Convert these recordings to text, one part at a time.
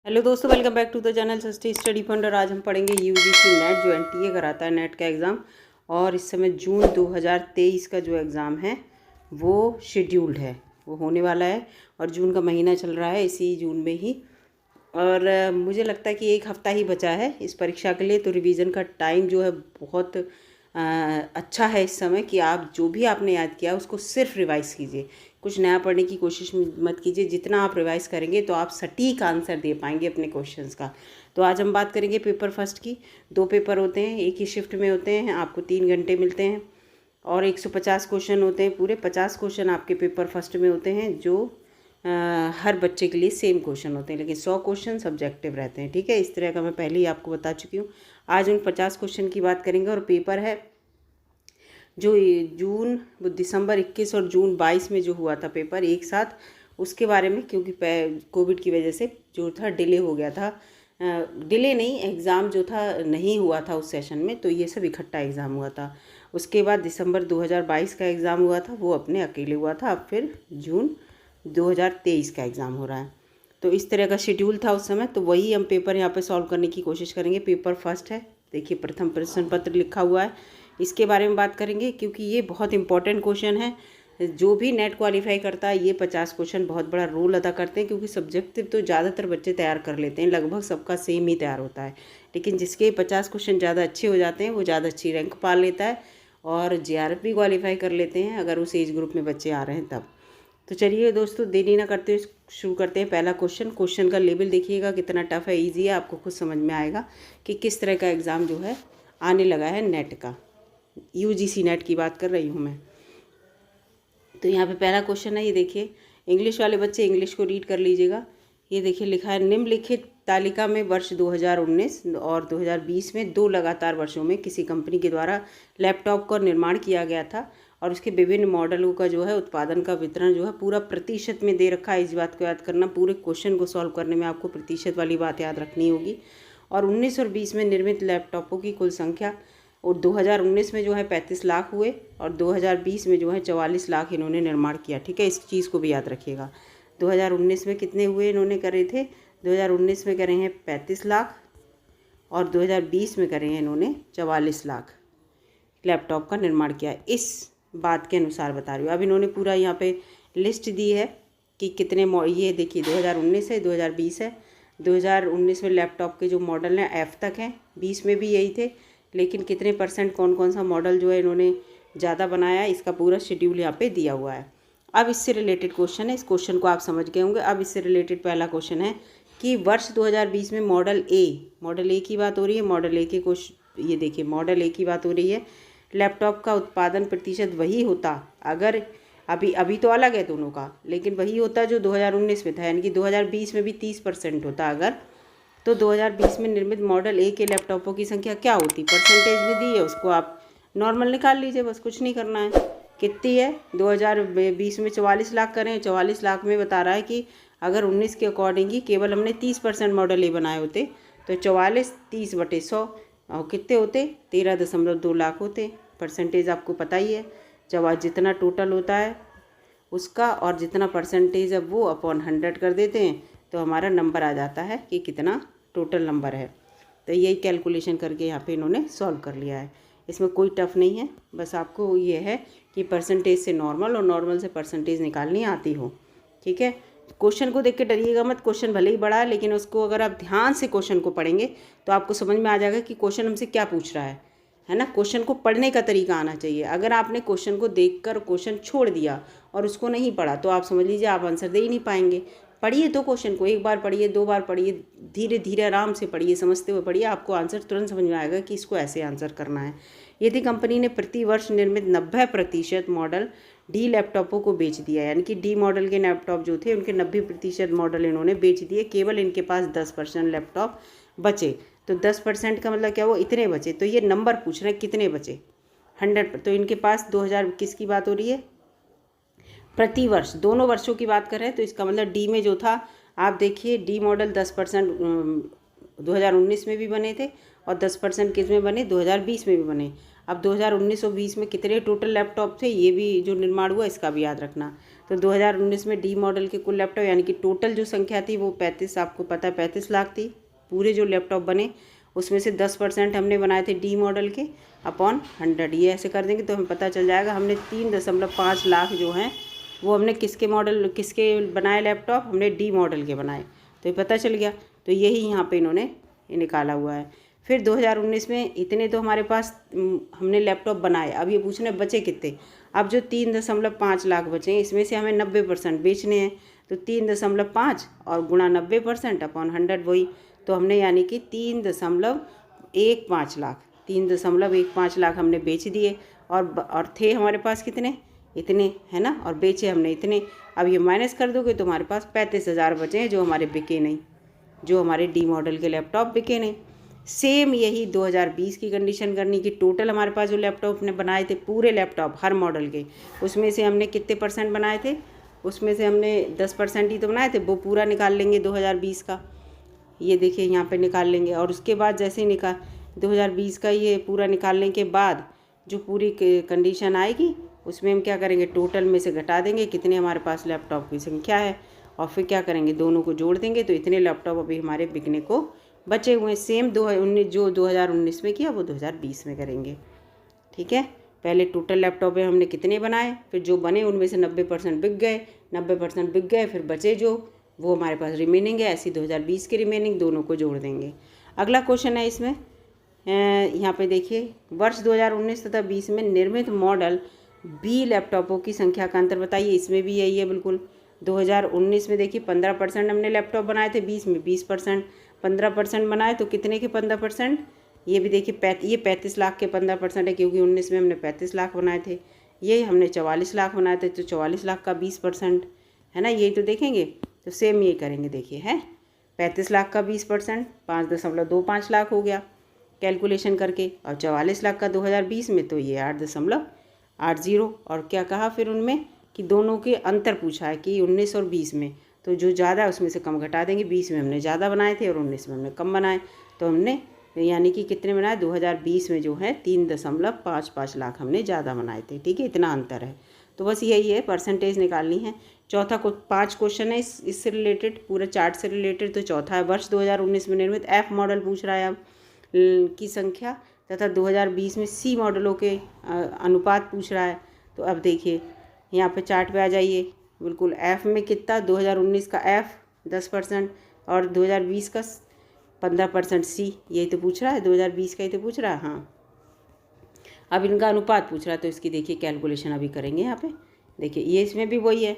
Hello दोस्तों, welcome back to the channel सस्ती study fund. और आज हम पढ़ेंगे यूजीसी नेट, जो एनटीए कराता है नेट का एग्ज़ाम। और इस समय जून 2023 का जो एग्ज़ाम है वो शेड्यूल्ड है, वो होने वाला है। और जून का महीना चल रहा है, इसी जून में ही। और मुझे लगता है कि एक हफ़्ता ही बचा है इस परीक्षा के लिए। तो रिवीजन का टाइम जो है बहुत अच्छा है इस समय, कि आप जो भी आपने याद किया उसको सिर्फ रिवाइज़ कीजिए, कुछ नया पढ़ने की कोशिश मत कीजिए। जितना आप रिवाइज़ करेंगे तो आप सटीक आंसर दे पाएंगे अपने क्वेश्चंस का। तो आज हम बात करेंगे पेपर फर्स्ट की। 2 पेपर होते हैं, एक ही शिफ्ट में होते हैं, आपको 3 घंटे मिलते हैं। और 150 क्वेश्चन होते हैं, पूरे 50 क्वेश्चन आपके पेपर फर्स्ट में होते हैं, जो हर बच्चे के लिए सेम क्वेश्चन होते हैं, लेकिन 100 क्वेश्चन सब्जेक्टिव रहते हैं। ठीक है, इस तरह का मैं पहले ही आपको बता चुकी हूँ। आज उन 50 क्वेश्चन की बात करेंगे। और पेपर है जो दिसंबर 21 और जून 22 में जो हुआ था पेपर एक साथ, उसके बारे में, क्योंकि कोविड की वजह से जो था डिले हो गया था। डिले नहीं, एग्ज़ाम जो था नहीं हुआ था उस सेशन में, तो ये सब इकट्ठा एग्ज़ाम हुआ था। उसके बाद दिसंबर 2022 का एग्ज़ाम हुआ था, वो अपने अकेले हुआ था। अब फिर जून 2023 का एग्ज़ाम हो रहा है। तो इस तरह का शेड्यूल था उस समय। तो वही हम पेपर यहाँ पे सॉल्व करने की कोशिश करेंगे। पेपर फर्स्ट है, देखिए प्रथम प्रश्न पत्र लिखा हुआ है, इसके बारे में बात करेंगे, क्योंकि ये बहुत इंपॉर्टेंट क्वेश्चन है। जो भी नेट क्वालिफाई करता है, ये 50 क्वेश्चन बहुत बड़ा रोल अदा करते हैं, क्योंकि सब्जेक्टिव तो ज़्यादातर बच्चे तैयार कर लेते हैं, लगभग सबका सेम ही तैयार होता है। लेकिन जिसके 50 क्वेश्चन ज़्यादा अच्छे हो जाते हैं, वो ज़्यादा अच्छी रैंक पा लेता है और जेआरएफ भी क्वालिफाई कर लेते हैं, अगर उस एज ग्रुप में बच्चे आ रहे हैं तब। तो चलिए दोस्तों, देरी ना करते हुए शुरू करते हैं। पहला क्वेश्चन का लेवल देखिएगा कितना टफ है, इजी है, आपको खुद समझ में आएगा कि किस तरह का एग्ज़ाम जो है आने लगा है नेट का। यूजीसी नेट की बात कर रही हूँ मैं। तो यहाँ पे पहला क्वेश्चन है, ये देखिए। इंग्लिश वाले बच्चे इंग्लिश को रीड कर लीजिएगा। ये देखिए लिखा है, निम्नलिखित तालिका में वर्ष 2019 और 2020 में 2 लगातार वर्षों में किसी कंपनी के द्वारा लैपटॉप का निर्माण किया गया था, और उसके विभिन्न मॉडलों का जो है उत्पादन का वितरण जो है पूरा प्रतिशत में दे रखा है। इस बात को याद करना, पूरे क्वेश्चन को सॉल्व करने में आपको प्रतिशत वाली बात याद रखनी होगी। और 19 और 20 में निर्मित लैपटॉपों की कुल संख्या, और 2019 में जो है 35 लाख हुए, और 2020 में जो है 44 लाख इन्होंने निर्माण किया। ठीक है, इस चीज़ को भी याद रखिएगा। 2019 में कितने हुए इन्होंने करे थे, 2019 में करे हैं 35 लाख, और 2020 में करे हैं इन्होंने 44 लाख लैपटॉप का निर्माण किया। इस बात के अनुसार बता रही हूँ। अब इन्होंने पूरा यहाँ पे लिस्ट दी है कि कितने ये देखिए 2019 है, 2020 है। 2019 में लैपटॉप के जो मॉडल हैं F तक हैं, 20 में भी यही थे, लेकिन कितने परसेंट कौन कौन सा मॉडल जो है इन्होंने ज़्यादा बनाया है, इसका पूरा शेड्यूल यहाँ पे दिया हुआ है। अब इससे रिलेटेड क्वेश्चन है, इस क्वेश्चन को आप समझ गए होंगे। अब इससे रिलेटेड पहला क्वेश्चन है कि वर्ष 2020 में मॉडल ए की बात हो रही है। मॉडल ए के क्वेश्चन, ये देखिए मॉडल ए की बात हो रही है। लैपटॉप का उत्पादन प्रतिशत वही होता, अगर अभी तो अलग है दोनों का, लेकिन वही होता जो 2019 में था, यानी कि 2020 में भी 30% होता अगर, तो 2020 में निर्मित मॉडल ए के लैपटॉपों की संख्या क्या होती। परसेंटेज में दी है, उसको आप नॉर्मल निकाल लीजिए, बस कुछ नहीं करना है। कितनी है, 2020 में 44 लाख करें, 44 लाख में बता रहा है कि अगर 19 के अकॉर्डिंग ही केवल हमने 30% मॉडल ए बनाए होते, तो 44 30/100 और कितने होते, 13.2 लाख होते। परसेंटेज आपको पता ही है, जब आज जितना टोटल होता है उसका और जितना परसेंटेज है वो अपॉन 100 कर देते हैं, तो हमारा नंबर आ जाता है कि कितना टोटल नंबर है। तो यही कैलकुलेशन करके यहाँ पे इन्होंने सॉल्व कर लिया है। इसमें कोई टफ नहीं है, बस आपको ये है कि परसेंटेज से नॉर्मल और नॉर्मल से परसेंटेज निकालनी आती हो। ठीक है, क्वेश्चन को देख के डरिएगा मत। क्वेश्चन भले ही बड़ा है, लेकिन उसको अगर आप ध्यान से क्वेश्चन को पढ़ेंगे तो आपको समझ में आ जाएगा कि क्वेश्चन हमसे क्या पूछ रहा है ना। क्वेश्चन को पढ़ने का तरीका आना चाहिए। अगर आपने क्वेश्चन को देखकर क्वेश्चन छोड़ दिया और उसको नहीं पढ़ा, तो आप समझ लीजिए आप आंसर दे ही नहीं पाएंगे। पढ़िए तो क्वेश्चन को, एक बार पढ़िए, 2 बार पढ़िए, धीरे धीरे आराम से पढ़िए, समझते हुए पढ़िए, आपको आंसर तुरंत समझ में आएगा कि इसको ऐसे आंसर करना है। यदि कंपनी ने प्रति वर्ष निर्मित 90% मॉडल डी लैपटॉपों को बेच दिया, यानी कि डी मॉडल के लैपटॉप जो थे उनके 90% मॉडल इन्होंने बेच दिए, केवल इनके पास 10% लैपटॉप बचे। तो 10% का मतलब क्या, वो इतने बचे। तो ये नंबर पूछ रहे हैं कितने बचे, 100। तो इनके पास 2021 की बात हो रही है, प्रति वर्ष दोनों वर्षों की बात कर रहे हैं। तो इसका मतलब डी में जो था, आप देखिए डी मॉडल 10% 2019 में भी बने थे, और 10% किस में बने, 2020 में भी बने। अब 2019 और 20 में कितने टोटल लैपटॉप थे, ये भी जो निर्माण हुआ इसका भी याद रखना। तो 2019 में डी मॉडल के कुल लैपटॉप यानी कि टोटल जो संख्या थी वो 35, आपको पता है 35 लाख थी। पूरे जो लैपटॉप बने उसमें से 10% हमने बनाए थे डी मॉडल के अपॉन 100। ये ऐसे कर देंगे तो हमें पता चल जाएगा हमने 3.5 लाख जो हैं वो हमने किसके बनाए लैपटॉप, हमने डी मॉडल के बनाए। तो ये पता चल गया। तो यही यहाँ पे इन्होंने निकाला हुआ है। फिर 2019 में इतने तो हमारे पास हमने लैपटॉप बनाए। अब ये पूछना है बचे कितने। अब जो 3.5 लाख बचे हैं इसमें से हमें 90% बेचने हैं। तो 3.5 और गुणा 90% अपॉन 100 वही। तो हमने यानी कि 3.15 लाख 3.15 लाख हमने बेच दिए। और थे हमारे पास कितने, इतने है ना, और बेचे हमने इतने। अब ये माइनस कर दोगे तो हमारे पास 35,000 बचे हैं जो हमारे बिके नहीं, जो हमारे डी मॉडल के लैपटॉप बिके नहीं। सेम यही 2020 की कंडीशन करनी कि टोटल हमारे पास जो लैपटॉप ने बनाए थे पूरे लैपटॉप हर मॉडल के, उसमें से हमने कितने परसेंट बनाए थे, उसमें से हमने 10% ही तो बनाए थे, वो पूरा निकाल लेंगे 2020 का। ये देखिए यहाँ पे निकाल लेंगे। और उसके बाद जैसे ही 2020 का ये पूरा निकालने के बाद जो पूरी कंडीशन आएगी उसमें हम क्या करेंगे, टोटल में से घटा देंगे कितने हमारे पास लैपटॉप की संख्या है, और फिर क्या करेंगे दोनों को जोड़ देंगे। तो इतने लैपटॉप अभी हमारे बिकने को बचे हुए हैं। सेम 2019 में किया वो 2020 में करेंगे। ठीक है, पहले टोटल लैपटॉप में हमने कितने बनाए, फिर जो बने उनमें से 90% बिक गए, 90% बिक गए, फिर बचे जो वो हमारे पास रिमेनिंग है, ऐसी 2020 की रिमेनिंग दोनों को जोड़ देंगे। अगला क्वेश्चन है इसमें, यहाँ पे देखिए वर्ष 2019 तथा 20 में निर्मित मॉडल बी लैपटॉपों की संख्या का अंतर बताइए। इसमें भी यही है बिल्कुल। 2019 में देखिए 15% हमने लैपटॉप बनाए थे, 20 में 20%, 15% बनाए तो कितने के 15%, ये भी देखिए ये 35 लाख के 15% है, क्योंकि 19 में हमने 35 लाख बनाए थे, ये हमने 44 लाख बनाए थे, तो 44 लाख का 20% है ना, यही तो देखेंगे। तो सेम ये करेंगे, देखिए है 35 लाख का 20% 5.25 लाख हो गया कैलकुलेशन करके, और 44 लाख का 2020 में तो ये 8.80। और क्या कहा फिर उनमें कि दोनों के अंतर पूछा है कि 19 और 20 में, तो जो ज़्यादा उसमें से कम घटा देंगे। 20 में हमने ज़्यादा बनाए थे और 19 में हमने कम बनाए, तो हमने यानी कि कितने बनाए, 2020 में जो है 3.55 लाख हमने ज़्यादा बनाए थे। ठीक है, इतना अंतर है। तो बस यही है, परसेंटेज निकालनी है। चौथा 5 क्वेश्चन है इससे रिलेटेड, पूरे चार्ट से रिलेटेड। तो चौथा है वर्ष 2019 में निर्मित एफ मॉडल पूछ रहा है अब की संख्या, तथा 2020 में सी मॉडलों के अनुपात पूछ रहा है। तो अब देखिए यहाँ पे चार्ट पे आ जाइए, बिल्कुल एफ़ में कितना, 2019 का एफ़ 10% और 2020 का 15% सी, यही तो पूछ रहा है, 2020 का ही तो पूछ रहा है। हाँ, अब इनका अनुपात पूछ रहा है, तो इसकी देखिए कैलकुलेशन अभी करेंगे। यहाँ पे देखिए ये इसमें भी वही है,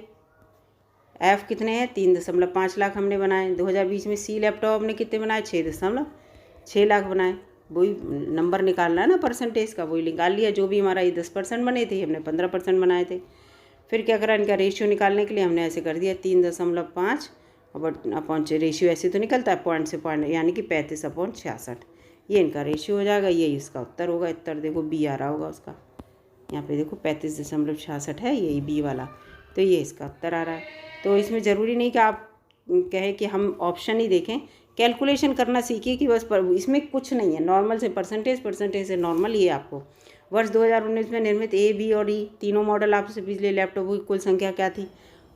एफ़ कितने हैं 3.5 लाख हमने बनाए। 2020 में सी लैपटॉप हमने कितने बनाए, 6.6 लाख बनाए। वही नंबर निकालना है ना परसेंटेज का, वही निकाल लिया। जो भी हमारा ये 10% बने थे, हमने 15% बनाए थे। फिर क्या करा, इनका रेशियो निकालने के लिए हमने ऐसे कर दिया 3.5 अपॉन रेशियो ऐसे तो निकलता है पॉइंट से पॉइंट, यानी कि 35/66। ये इनका रेशियो हो जाएगा, ये इसका उत्तर होगा। उत्तर देखो बी आ रहा होगा उसका, यहाँ पे देखो 35.66 है, यही बी वाला, तो ये इसका उत्तर आ रहा है। तो इसमें ज़रूरी नहीं कि आप कहें कि हम ऑप्शन ही देखें, कैलकुलेशन करना सीखिए कि बस इसमें कुछ नहीं है, नॉर्मल से परसेंटेज से नॉर्मल। ये आपको वर्ष 2019 में निर्मित ए, बी और ई तीनों मॉडल आपसे पिछले लैपटॉपों की कुल संख्या क्या थी,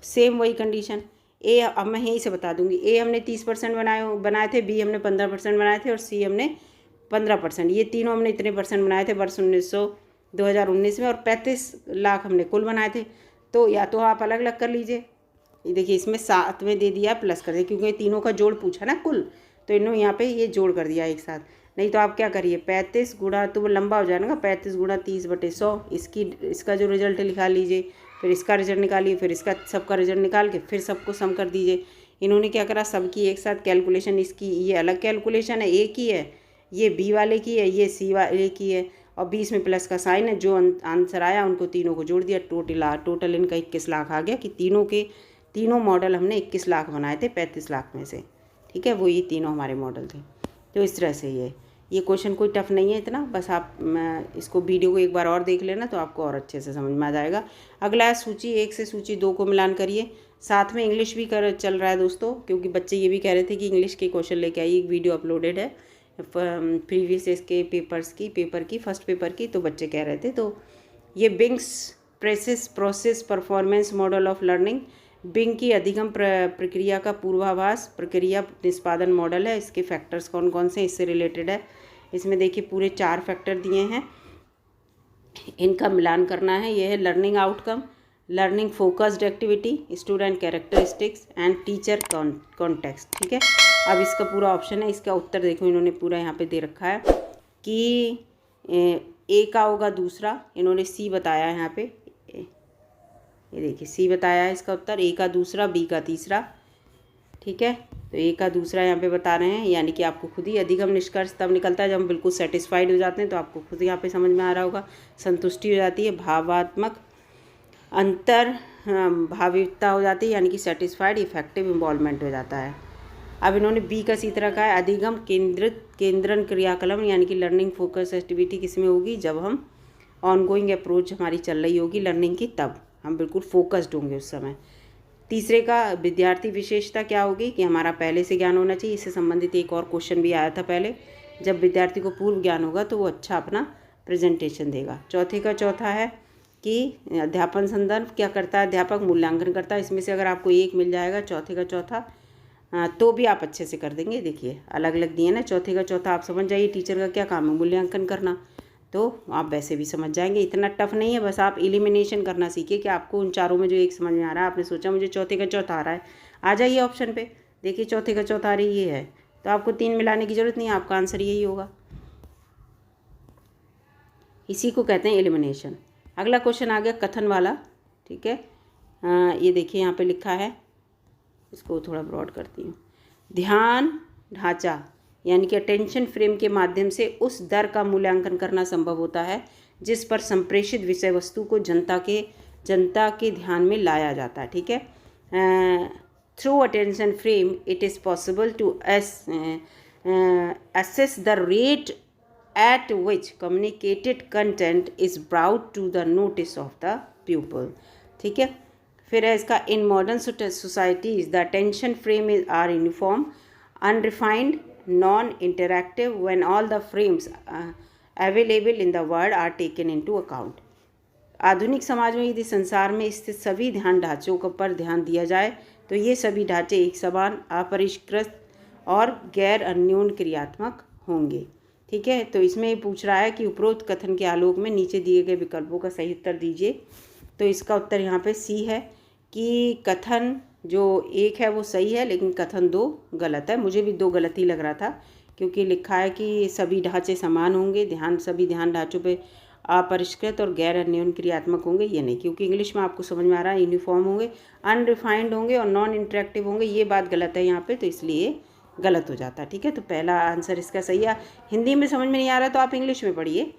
सेम वही कंडीशन। ए अब मैं यहीं से बता दूंगी, ए हमने 30% बनाए थे, बी हमने 15% बनाए थे और सी हमने 15%। ये तीनों हमने इतने परसेंट बनाए थे वर्ष 2019 में, और 35 लाख हमने कुल बनाए थे। तो या तो आप अलग अलग कर लीजिए, ये देखिए इसमें 7 में दे दिया प्लस कर दिया, क्योंकि तीनों का जोड़ पूछा ना कुल, तो इन्होंने यहाँ पे ये जोड़ कर दिया एक साथ। नहीं तो आप क्या करिए 35 गुणा, तो वो लंबा हो जाएगा, 35 गुणा 30/100 इसका जो रिजल्ट निकाल लीजिए, फिर इसका रिजल्ट निकालिए, फिर इसका सबका रिजल्ट निकाल के फिर सबको सम कर दीजिए। इन्होंने क्या करा, सबकी एक साथ कैलकुलेशन, इसकी ये अलग कैलकुलेशन है, ए की है, ये बी वाले की है, ये सी वाले की है, और 20 में प्लस का साइन है। जो आंसर आया उनको तीनों को जोड़ दिया, टोटल इनका 21 लाख आ गया कि तीनों मॉडल हमने 21 लाख बनाए थे 35 लाख में से। ठीक है, वो ये तीनों हमारे मॉडल थे। तो इस तरह से ये क्वेश्चन कोई टफ नहीं है इतना, बस आप इसको वीडियो को एक बार और देख लेना तो आपको और अच्छे से समझ में आ जाएगा। अगला है सूची 1 से सूची 2 को मिलान करिए। साथ में इंग्लिश भी चल रहा है दोस्तों, क्योंकि बच्चे ये भी कह रहे थे कि इंग्लिश के क्वेश्चन लेके आइए, एक वीडियो अपलोडेड है प्रीवियस इसके पेपर की फर्स्ट पेपर की, तो बच्चे कह रहे थे। तो ये Bigge's process performance model of learning, बिंग की अधिगम प्रक्रिया का पूर्वाभास प्रक्रिया निष्पादन मॉडल है। इसके फैक्टर्स कौन कौन से इससे रिलेटेड है, इसमें देखिए पूरे 4 फैक्टर दिए हैं, इनका मिलान करना है। यह है learning outcome, learning focused activity, student characteristics and teacher context. ठीक है, अब इसका पूरा ऑप्शन है, इसका उत्तर देखो इन्होंने पूरा यहाँ पे दे रखा है कि ए का होगा दूसरा, इन्होंने सी बताया है यहाँ पे, ये देखिए सी बताया है इसका उत्तर, ए का दूसरा, बी का तीसरा। ठीक है, तो ए का दूसरा यहाँ पे बता रहे हैं, यानी कि आपको खुद ही अधिगम निष्कर्ष तब निकलता है जब हम बिल्कुल सेटिस्फाइड हो जाते हैं, तो आपको खुद यहाँ पे समझ में आ रहा होगा। संतुष्टि हो जाती है, भावात्मक अंतर भाविकता हो जाती है, यानी कि सेटिस्फाइड, इफेक्टिव इन्वॉल्वमेंट हो जाता है। अब इन्होंने बी का सी तरह का है, अधिगम केंद्रण क्रियाकलम, यानी कि लर्निंग फोकस एक्टिविटी किस में होगी, जब हम ऑनगोइंग अप्रोच हमारी चल रही होगी लर्निंग की, तब हम बिल्कुल फोकस्ड होंगे उस समय। तीसरे का विद्यार्थी विशेषता क्या होगी कि हमारा पहले से ज्ञान होना चाहिए, इससे संबंधित एक और क्वेश्चन भी आया था पहले, जब विद्यार्थी को पूर्व ज्ञान होगा तो वो अच्छा अपना प्रेजेंटेशन देगा। चौथे का चौथा है कि अध्यापन संदर्भ क्या करता है, अध्यापक मूल्यांकन करता है, इसमें से अगर आपको एक मिल जाएगा चौथे का चौथा तो भी आप अच्छे से कर देंगे। देखिए अलग अलग दिए ना, चौथे का चौथा आप समझ जाइए, टीचर का क्या काम है, मूल्यांकन करना, तो आप वैसे भी समझ जाएंगे, इतना टफ नहीं है। बस आप एलिमिनेशन करना सीखिए कि आपको उन चारों में जो एक समझ में आ रहा है, आपने सोचा मुझे चौथे का चौथा आ रहा है, आ जाइए ऑप्शन पे, देखिए चौथे का चौथा आ रही ये है, तो आपको 3 मिलाने की ज़रूरत नहीं है, आपका आंसर यही होगा। इसी को कहते हैं एलिमिनेशन। अगला क्वेश्चन आ गया कथन वाला। ठीक है, ये देखिए यहाँ पे लिखा है, इसको थोड़ा ब्रॉड करती हूँ। ध्यान ढांचा यानी कि अटेंशन फ्रेम के माध्यम से उस दर का मूल्यांकन करना संभव होता है जिस पर संप्रेषित विषय वस्तु को जनता के ध्यान में लाया जाता है। ठीक है, through attention frame it is possible to assess the rate at which communicated content is brought to the notice of the pupil। ठीक है, फिर है इसका in modern societies the attention frame are uniform unrefined non interactive when all the frames available in the world are taken into account. आधुनिक समाज में यदि संसार में स्थित सभी ध्यान ढांचों पर ध्यान दिया जाए तो ये सभी ढांचे एक समान, अपरिष्कृत और गैर अन्योन क्रियात्मक होंगे। ठीक है, तो इसमें पूछ रहा है कि उपरोक्त कथन के आलोक में नीचे दिए गए विकल्पों का सही उत्तर दीजिए। तो इसका उत्तर यहाँ पे सी है कि कथन जो 1 है वो सही है, लेकिन कथन 2 गलत है। मुझे भी 2 गलत ही लग रहा था, क्योंकि लिखा है कि सभी ढांचे समान होंगे, सभी ध्यान ढांचों पे अपरिष्कृत और गैर अन्योन क्रियात्मक होंगे, ये नहीं, क्योंकि इंग्लिश में आपको समझ में आ रहा है यूनिफॉर्म होंगे, अनरिफाइंड होंगे और नॉन इंटरेक्टिव होंगे, ये बात गलत है यहाँ पे, तो इसलिए गलत हो जाता है। ठीक है, तो पहला आंसर इसका सही है। हिंदी में समझ में नहीं आ रहा तो आप इंग्लिश में पढ़िए।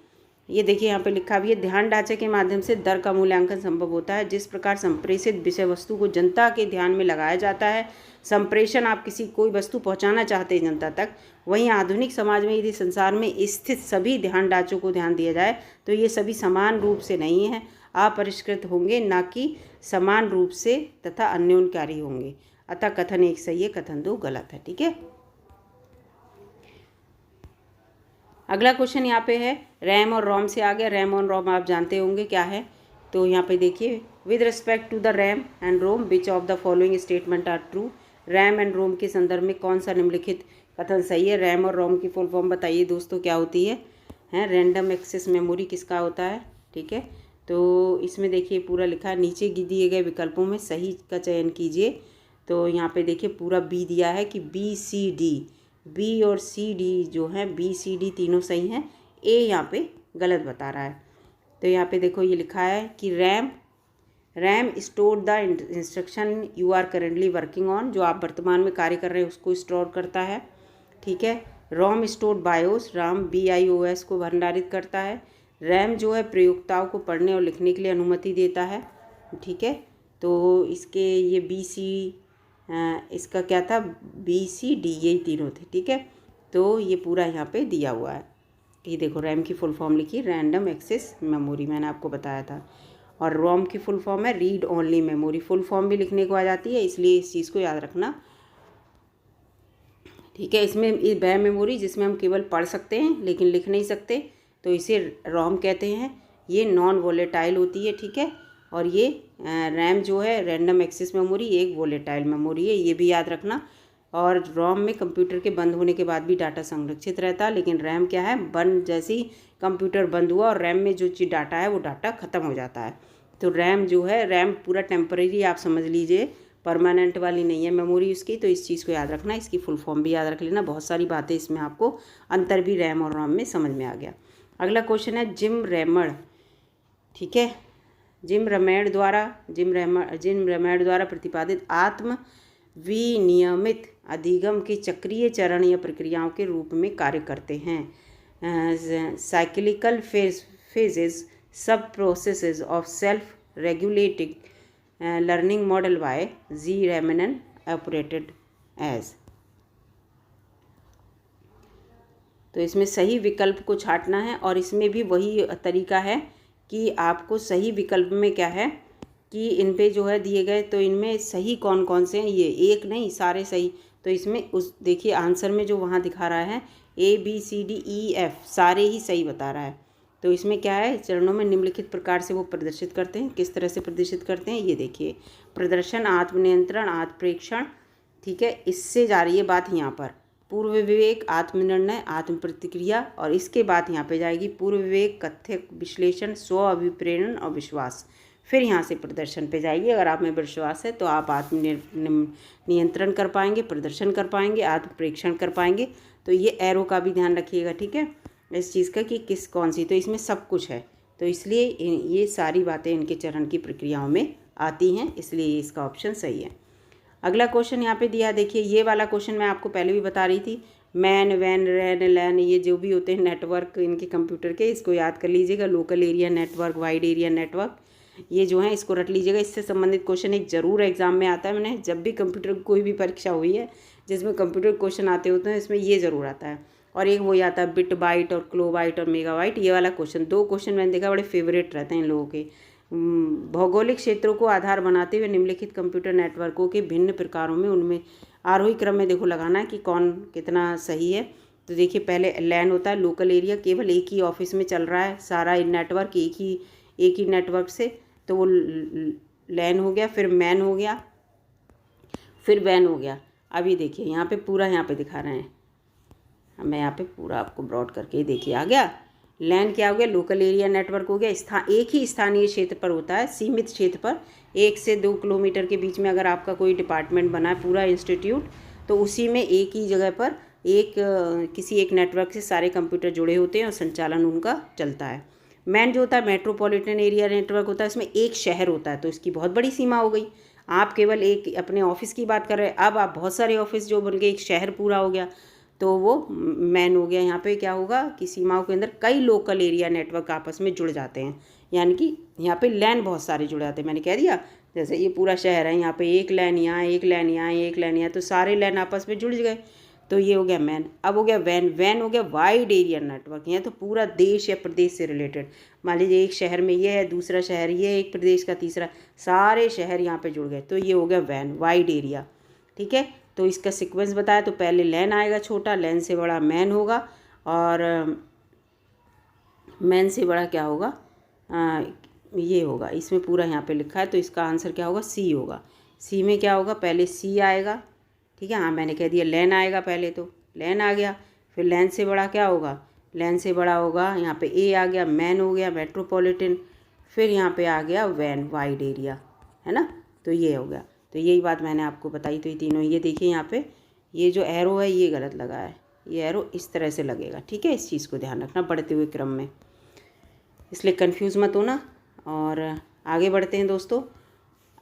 ये देखिए यहाँ पे लिखा भी है, ध्यान ढांचे के माध्यम से दर का मूल्यांकन संभव होता है जिस प्रकार संप्रेषित विषय वस्तु को जनता के ध्यान में लगाया जाता है। संप्रेषण, आप कोई वस्तु पहुँचाना चाहते हैं जनता तक, वहीं आधुनिक समाज में यदि संसार में स्थित सभी ध्यान ढांचों को ध्यान दिया जाए तो ये सभी समान रूप से नहीं है, अपरिष्कृत होंगे, ना कि समान रूप से तथा अन्योन्यकारी होंगे। अतः कथन 1 सही है, कथन 2 गलत है। ठीक है, अगला क्वेश्चन यहाँ पे है रैम और रोम से आ गया। रैम और रोम आप जानते होंगे क्या है, तो यहाँ पे देखिए, with respect to the RAM and ROM which of the following statement are true. RAM and ROM के संदर्भ में कौन सा निम्नलिखित कथन सही है। रैम और रोम की फुल फॉर्म बताइए दोस्तों क्या होती है, रैंडम एक्सेस मेमोरी किसका होता है। ठीक है, तो इसमें देखिए पूरा लिखा है, नीचे दिए गए विकल्पों में सही का चयन कीजिए। तो यहाँ पे देखिए पूरा बी दिया है कि BCD, बी और CD जो है BCD तीनों सही हैं, ए यहाँ पे गलत बता रहा है। तो यहाँ पे देखो ये लिखा है कि RAM store the instruction you are currently working on, जो आप वर्तमान में कार्य कर रहे हैं उसको स्टोर करता है। ठीक है, रोम स्टोर बायोस, राम BIOS को भंडारित करता है। रैम जो है प्रयोक्ताओं को पढ़ने और लिखने के लिए अनुमति देता है। ठीक है, तो इसके ये इसका क्या था, BCD, यही तीनों थे। ठीक है, तो ये पूरा यहाँ पे दिया हुआ है। ये देखो रैम की फुल फॉर्म लिखी, रैंडम एक्सेस मेमोरी, मैंने आपको बताया था। और रोम की फुल फॉर्म है read only memory, full form भी लिखने को आ जाती है, इसलिए इस चीज़ को याद रखना। ठीक है। इसमें वह मेमोरी जिसमें हम केवल पढ़ सकते हैं लेकिन लिख नहीं सकते, तो इसे रोम कहते हैं। ये नॉन वोलेटाइल होती है, ठीक है। और ये रैम जो है रैंडम एक्सेस मेमोरी, एक वोलेटाइल मेमोरी है, ये भी याद रखना। और रोम में कंप्यूटर के बंद होने के बाद भी डाटा संरक्षित रहता है, लेकिन रैम क्या है, बंद जैसे ही कंप्यूटर बंद हुआ और रैम में जो चीज़ डाटा है वो डाटा ख़त्म हो जाता है। तो रैम जो है, रैम पूरा टेम्परेरी आप समझ लीजिए, परमानेंट वाली नहीं है मेमोरी उसकी। तो इस चीज़ को याद रखना, इसकी फुल फॉर्म भी याद रख लेना। बहुत सारी बातें इसमें आपको अंतर भी रैम और रोम में समझ में आ गया। अगला क्वेश्चन है जिम रैमर, ठीक है। जिम रैमर द्वारा प्रतिपादित आत्म विनियमित अधिगम के चक्रीय चरण या प्रक्रियाओं के रूप में कार्य करते हैं। Cyclical phases sub processes of self regulating learning model by Zimmerman operated age. तो इसमें सही विकल्प को छांटना है, और इसमें भी वही तरीका है कि आपको सही विकल्प में क्या है कि इन पे जो है दिए गए, तो इनमें सही कौन कौन से हैं, ये एक नहीं सारे सही। तो इसमें उस देखिए आंसर में जो वहाँ दिखा रहा है ABCDEF सारे ही सही बता रहा है। तो इसमें क्या है, चरणों में निम्नलिखित प्रकार से वो प्रदर्शित करते हैं। किस तरह से प्रदर्शित करते हैं ये देखिए, प्रदर्शन, आत्मनियंत्रण, आत्मप्रेक्षण, ठीक है। इससे जा रही है बात यहाँ पर पूर्व विवेक, आत्मनिर्णय, आत्म प्रतिक्रिया, और इसके बाद यहाँ पे जाएगी पूर्व विवेक, कथ्य विश्लेषण, स्व अभिप्रेरण और विश्वास। फिर यहाँ से प्रदर्शन पे जाइए। अगर आप में विश्वास है तो आप नियंत्रण कर पाएंगे, प्रदर्शन कर पाएंगे, आत्म प्रेक्षण कर पाएंगे। तो ये एरो का भी ध्यान रखिएगा, ठीक है, इस चीज़ का कि किस कौन सी। तो इसमें सब कुछ है, तो इसलिए ये सारी बातें इनके चरण की प्रक्रियाओं में आती हैं, इसलिए इसका ऑप्शन सही है। अगला क्वेश्चन यहाँ पे दिया, देखिए ये वाला क्वेश्चन मैं आपको पहले भी बता रही थी। मैन, वैन, रैन, लैन, ये जो भी होते हैं नेटवर्क इनके कंप्यूटर के, इसको याद कर लीजिएगा। Local area network, wide area network, ये जो है इसको रट लीजिएगा। इससे संबंधित क्वेश्चन एक ज़रूर एग्जाम में आता है। मैंने जब भी कंप्यूटर की कोई भी परीक्षा हुई है जिसमें कंप्यूटर क्वेश्चन आते होते हैं, इसमें ये ज़रूर आता है। और एक वही आता है बिट बाइट और क्लोबाइट और मेगाबाइट, ये वाला क्वेश्चन। दो क्वेश्चन मैंने देखा बड़े फेवरेट रहते हैं इन लोगों के। भौगोलिक क्षेत्रों को आधार बनाते हुए निम्नलिखित कंप्यूटर नेटवर्कों के भिन्न प्रकारों में उनमें आरोही क्रम में देखो लगाना है कि कौन कितना सही है। तो देखिए पहले लैन होता है, लोकल एरिया, केवल एक ही ऑफिस में चल रहा है सारा नेटवर्क, एक ही नेटवर्क से, तो वो लैन हो गया। फिर मैन हो गया, फिर वैन हो गया। अभी देखिए यहाँ पे पूरा यहाँ पे दिखा रहे हैं, मैं यहाँ पे पूरा आपको ब्रॉड करके देखिए आ गया। लैन क्या हो गया, लोकल एरिया नेटवर्क हो गया। एक ही स्थानीय क्षेत्र पर होता है, सीमित क्षेत्र पर, 1 से 2 किलोमीटर के बीच में अगर आपका कोई डिपार्टमेंट बना है, पूरा इंस्टीट्यूट, तो उसी में एक ही जगह पर किसी एक नेटवर्क से सारे कंप्यूटर जुड़े होते हैं और संचालन उनका चलता है। मैन जो होता है मेट्रोपॉलिटन एरिया नेटवर्क होता है, इसमें एक शहर होता है, तो इसकी बहुत बड़ी सीमा हो गई। आप केवल एक अपने ऑफिस की बात कर रहे हैं, अब आप बहुत सारे ऑफिस जो बन गए, एक शहर पूरा हो गया, तो वो मैन हो गया। यहाँ पे क्या होगा कि सीमाओं के अंदर कई लोकल एरिया नेटवर्क आपस में जुड़ जाते हैं, यानी कि यहाँ पे लैन बहुत सारे जुड़ जाते हैं। मैंने कह दिया जैसे ये पूरा शहर है, यहाँ पे एक लैन यहाँ, एक लैन यहाँ, एक लैन यहाँ, तो सारे लैन आपस में जुड़ गए, तो ये हो गया मैन। अब हो गया वैन। वैन हो गया वाइड एरिया नेटवर्क, यहाँ तो पूरा देश या प्रदेश से रिलेटेड, मान लीजिए एक शहर में ये है, दूसरा शहर ये, एक प्रदेश का तीसरा, सारे शहर यहाँ पे जुड़ गए, तो ये हो गया वैन, वाइड एरिया, ठीक है। तो इसका सीक्वेंस बताया, तो पहले लैन आएगा छोटा, लैन से बड़ा मैन होगा, और मैन से बड़ा क्या होगा, ये होगा। इसमें पूरा यहाँ पे लिखा है, तो इसका आंसर क्या होगा, सी होगा। सी में क्या होगा, पहले सी आएगा, ठीक है। हाँ मैंने कह दिया लैन आएगा पहले, तो लैन आ गया। फिर लैन से बड़ा क्या होगा, लैन से बड़ा होगा, यहाँ पे ए आ गया, मैन हो गया, मेट्रोपॉलिटन। फिर यहाँ पे आ गया वैन, वाइड एरिया, है ना, तो ये हो गया। तो यही बात मैंने आपको बताई। तो ये तीनों, ये देखिए यहाँ पे ये जो एरो है ये गलत लगा है, ये एरो इस तरह से लगेगा, ठीक है। इस चीज़ को ध्यान रखना बढ़ते हुए क्रम में, इसलिए कंफ्यूज मत होना। और आगे बढ़ते हैं दोस्तों।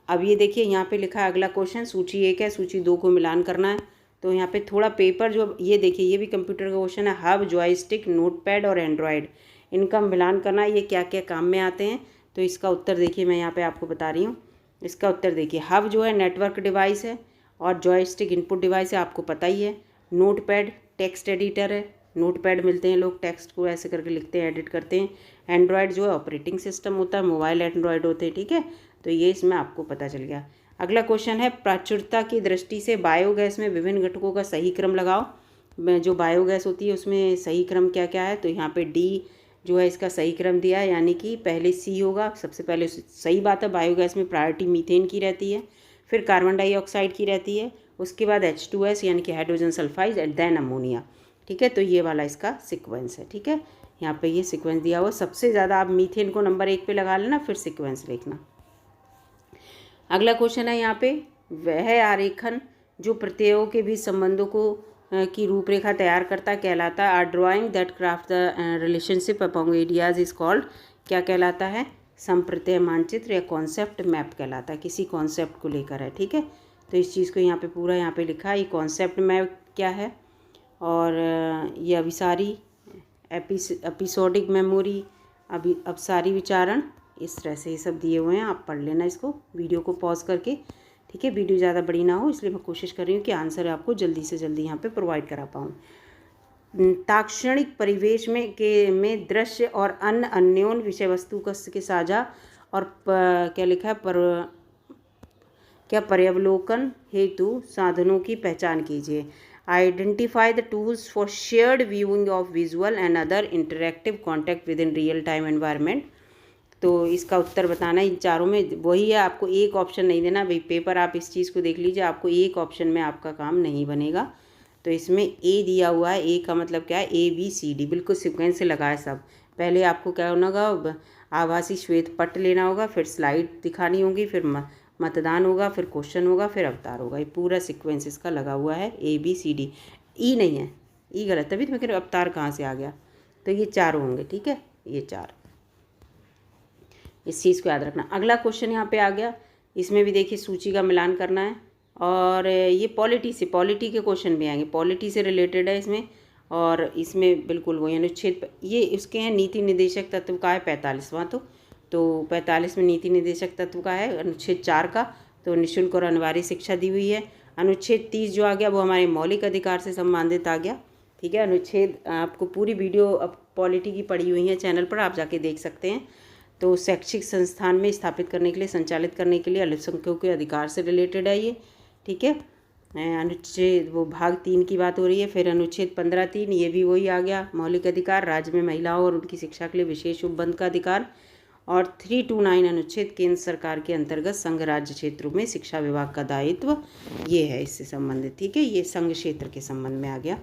अब ये देखिए यहाँ पे लिखा है अगला क्वेश्चन, सूची 1 है, सूची 2 को मिलान करना है। तो यहाँ पे थोड़ा पेपर जो, ये देखिए ये भी कंप्यूटर का क्वेश्चन है। हब, जॉयस्टिक, नोटपैड और एंड्रॉयड, इनका मिलान करना है, ये क्या क्या काम में आते हैं। तो इसका उत्तर देखिए मैं यहाँ पे आपको बता रही हूँ। इसका उत्तर देखिए, हब जो है नेटवर्क डिवाइस है, और जॉयस्टिक इनपुट डिवाइस है, आपको पता ही है। नोटपैड टेक्स्ट एडिटर है, नोटपैड मिलते हैं, लोग टेक्स्ट को ऐसे करके लिखते हैं, एडिट करते हैं। एंड्रॉयड जो है ऑपरेटिंग सिस्टम होता है, मोबाइल एंड्रॉयड होते हैं, ठीक है। तो ये इसमें आपको पता चल गया। अगला क्वेश्चन है, प्राचुर्यता की दृष्टि से बायोगैस में विभिन्न घटकों का सही क्रम लगाओ। जो बायोगैस होती है उसमें सही क्रम क्या क्या है, तो यहाँ पे डी जो है इसका सही क्रम दिया है, यानी कि पहले सी होगा सबसे पहले। सही बात है, बायोगैस में प्रायोरिटी मीथेन की रहती है, फिर कार्बन डाइऑक्साइड की रहती है, उसके बाद H2S यानी कि hydrogen sulphide and then ammonia. ठीक है, तो ये वाला इसका सीक्वेंस है। ठीक है, यहाँ पे ये सीक्वेंस दिया हुआ, सबसे ज़्यादा आप मीथेन को नंबर 1 पे लगा लेना, फिर सीक्वेंस लिखना। अगला क्वेश्चन है यहाँ पे, वह आरेखन जो प्रत्ययों के बीच संबंधों को की रूपरेखा तैयार करता कहलाता है। Are drawing that craft the relationship among areas is called, क्या कहलाता है, संप्रत्यय मानचित्र या कॉन्सेप्ट मैप कहलाता है, किसी कॉन्सेप्ट को लेकर है। ठीक है, तो इस चीज़ को यहाँ पे पूरा यहाँ पे लिखा है, ये कॉन्सेप्ट मैप क्या है, और ये अभिसारी एपिसोडिक मेमोरी, अभिसारी विचारण, इस तरह से ये सब दिए हुए हैं। आप पढ़ लेना इसको वीडियो को पॉज करके। ठीक है, वीडियो ज़्यादा बड़ी ना हो, इसलिए मैं कोशिश कर रही हूँ कि आंसर आपको जल्दी से जल्दी यहाँ पे प्रोवाइड करा पाऊँ। ताक्षणिक परिवेश में दृश्य और अन्य अन्योन विषय वस्तु के साझा और क्या लिखा है, क्या पर्यावलोकन हेतु साधनों की पहचान कीजिए। Identify the tools for shared viewing of visual and other interactive contact with in real time environment. तो इसका उत्तर बताना, इन चारों में वही है, आपको एक ऑप्शन नहीं देना भाई। पेपर आप इस चीज़ को देख लीजिए, आपको एक ऑप्शन में आपका काम नहीं बनेगा। तो इसमें ए दिया हुआ है, ए का मतलब क्या है, ABCD बिल्कुल सीक्वेंस से लगा है सब। पहले आपको क्या होना होगा, आभासी श्वेत पट लेना होगा, फिर स्लाइड दिखानी होगी, फिर मतदान होगा, फिर क्वेश्चन होगा, फिर अवतार होगा। ये पूरा सीक्वेंस इसका लगा हुआ है ABCD। ई नहीं है, ई गलत, तभी तो मैं कह रही हूँ अवतार कहाँ से आ गया। तो ये चारों होंगे। ठीक है, ये 4, इस चीज़ को याद रखना। अगला क्वेश्चन यहाँ पे आ गया, इसमें भी देखिए सूची का मिलान करना है, और ये पॉलिटी के क्वेश्चन भी आएंगे, पॉलिटी से रिलेटेड है इसमें। और इसमें बिल्कुल वही अनुच्छेद, ये इसके हैं नीति निदेशक तत्व का है 45वां। तो 45 में नीति निदेशक तत्व का है अनुच्छेद 4 का, तो निःशुल्क और अनिवार्य शिक्षा दी हुई है। अनुच्छेद 30 जो आ गया वो हमारे मौलिक अधिकार से संबंधित आ गया। ठीक है, अनुच्छेद, आपको पूरी वीडियो अब पॉलिटी की पड़ी हुई है चैनल पर, आप जाके देख सकते हैं। तो शैक्षिक संस्थान में स्थापित करने के लिए, संचालित करने के लिए अल्पसंख्यकों के अधिकार से रिलेटेड है ये। ठीक है, अनुच्छेद वो भाग 3 की बात हो रही है। फिर अनुच्छेद 15(3), ये भी वही आ गया, मौलिक अधिकार, राज्य में महिलाओं और उनकी शिक्षा के लिए विशेष उपबंध का अधिकार। और 329 अनुच्छेद केंद्र सरकार के अंतर्गत संघ राज्य क्षेत्रों में शिक्षा विभाग का दायित्व, ये है इससे संबंधित। ठीक है, ये संघ क्षेत्र के संबंध में आ गया।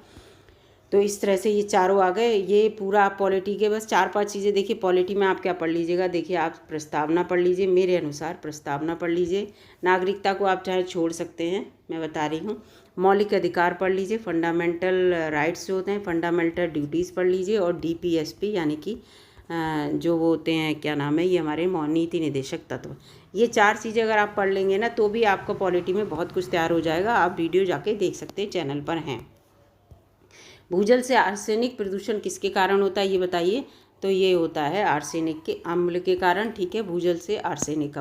तो इस तरह से ये चारों आ गए। ये पूरा आप पॉलिटी के बस 4-5 चीज़ें देखिए। पॉलिटी में आप क्या पढ़ लीजिएगा, देखिए आप प्रस्तावना पढ़ लीजिए, मेरे अनुसार प्रस्तावना पढ़ लीजिए। नागरिकता को आप चाहे छोड़ सकते हैं, मैं बता रही हूँ। मौलिक अधिकार पढ़ लीजिए, फंडामेंटल राइट्स जो होते हैं, फंडामेंटल ड्यूटीज़ पढ़ लीजिए, और DPSP यानी कि जो वो होते हैं, क्या नाम है, ये हमारे नीति निदेशक तत्व। ये 4 चीज़ें अगर आप पढ़ लेंगे ना, तो भी आपका पॉलिटी में बहुत कुछ तैयार हो जाएगा। आप वीडियो जाके देख सकते हैं, चैनल पर हैं। भूजल से आर्सेनिक प्रदूषण किसके कारण होता है, ये बताइए। तो ये होता है आर्सेनिक के अम्ल के कारण। ठीक है, भूजल से आर्सेनिक का।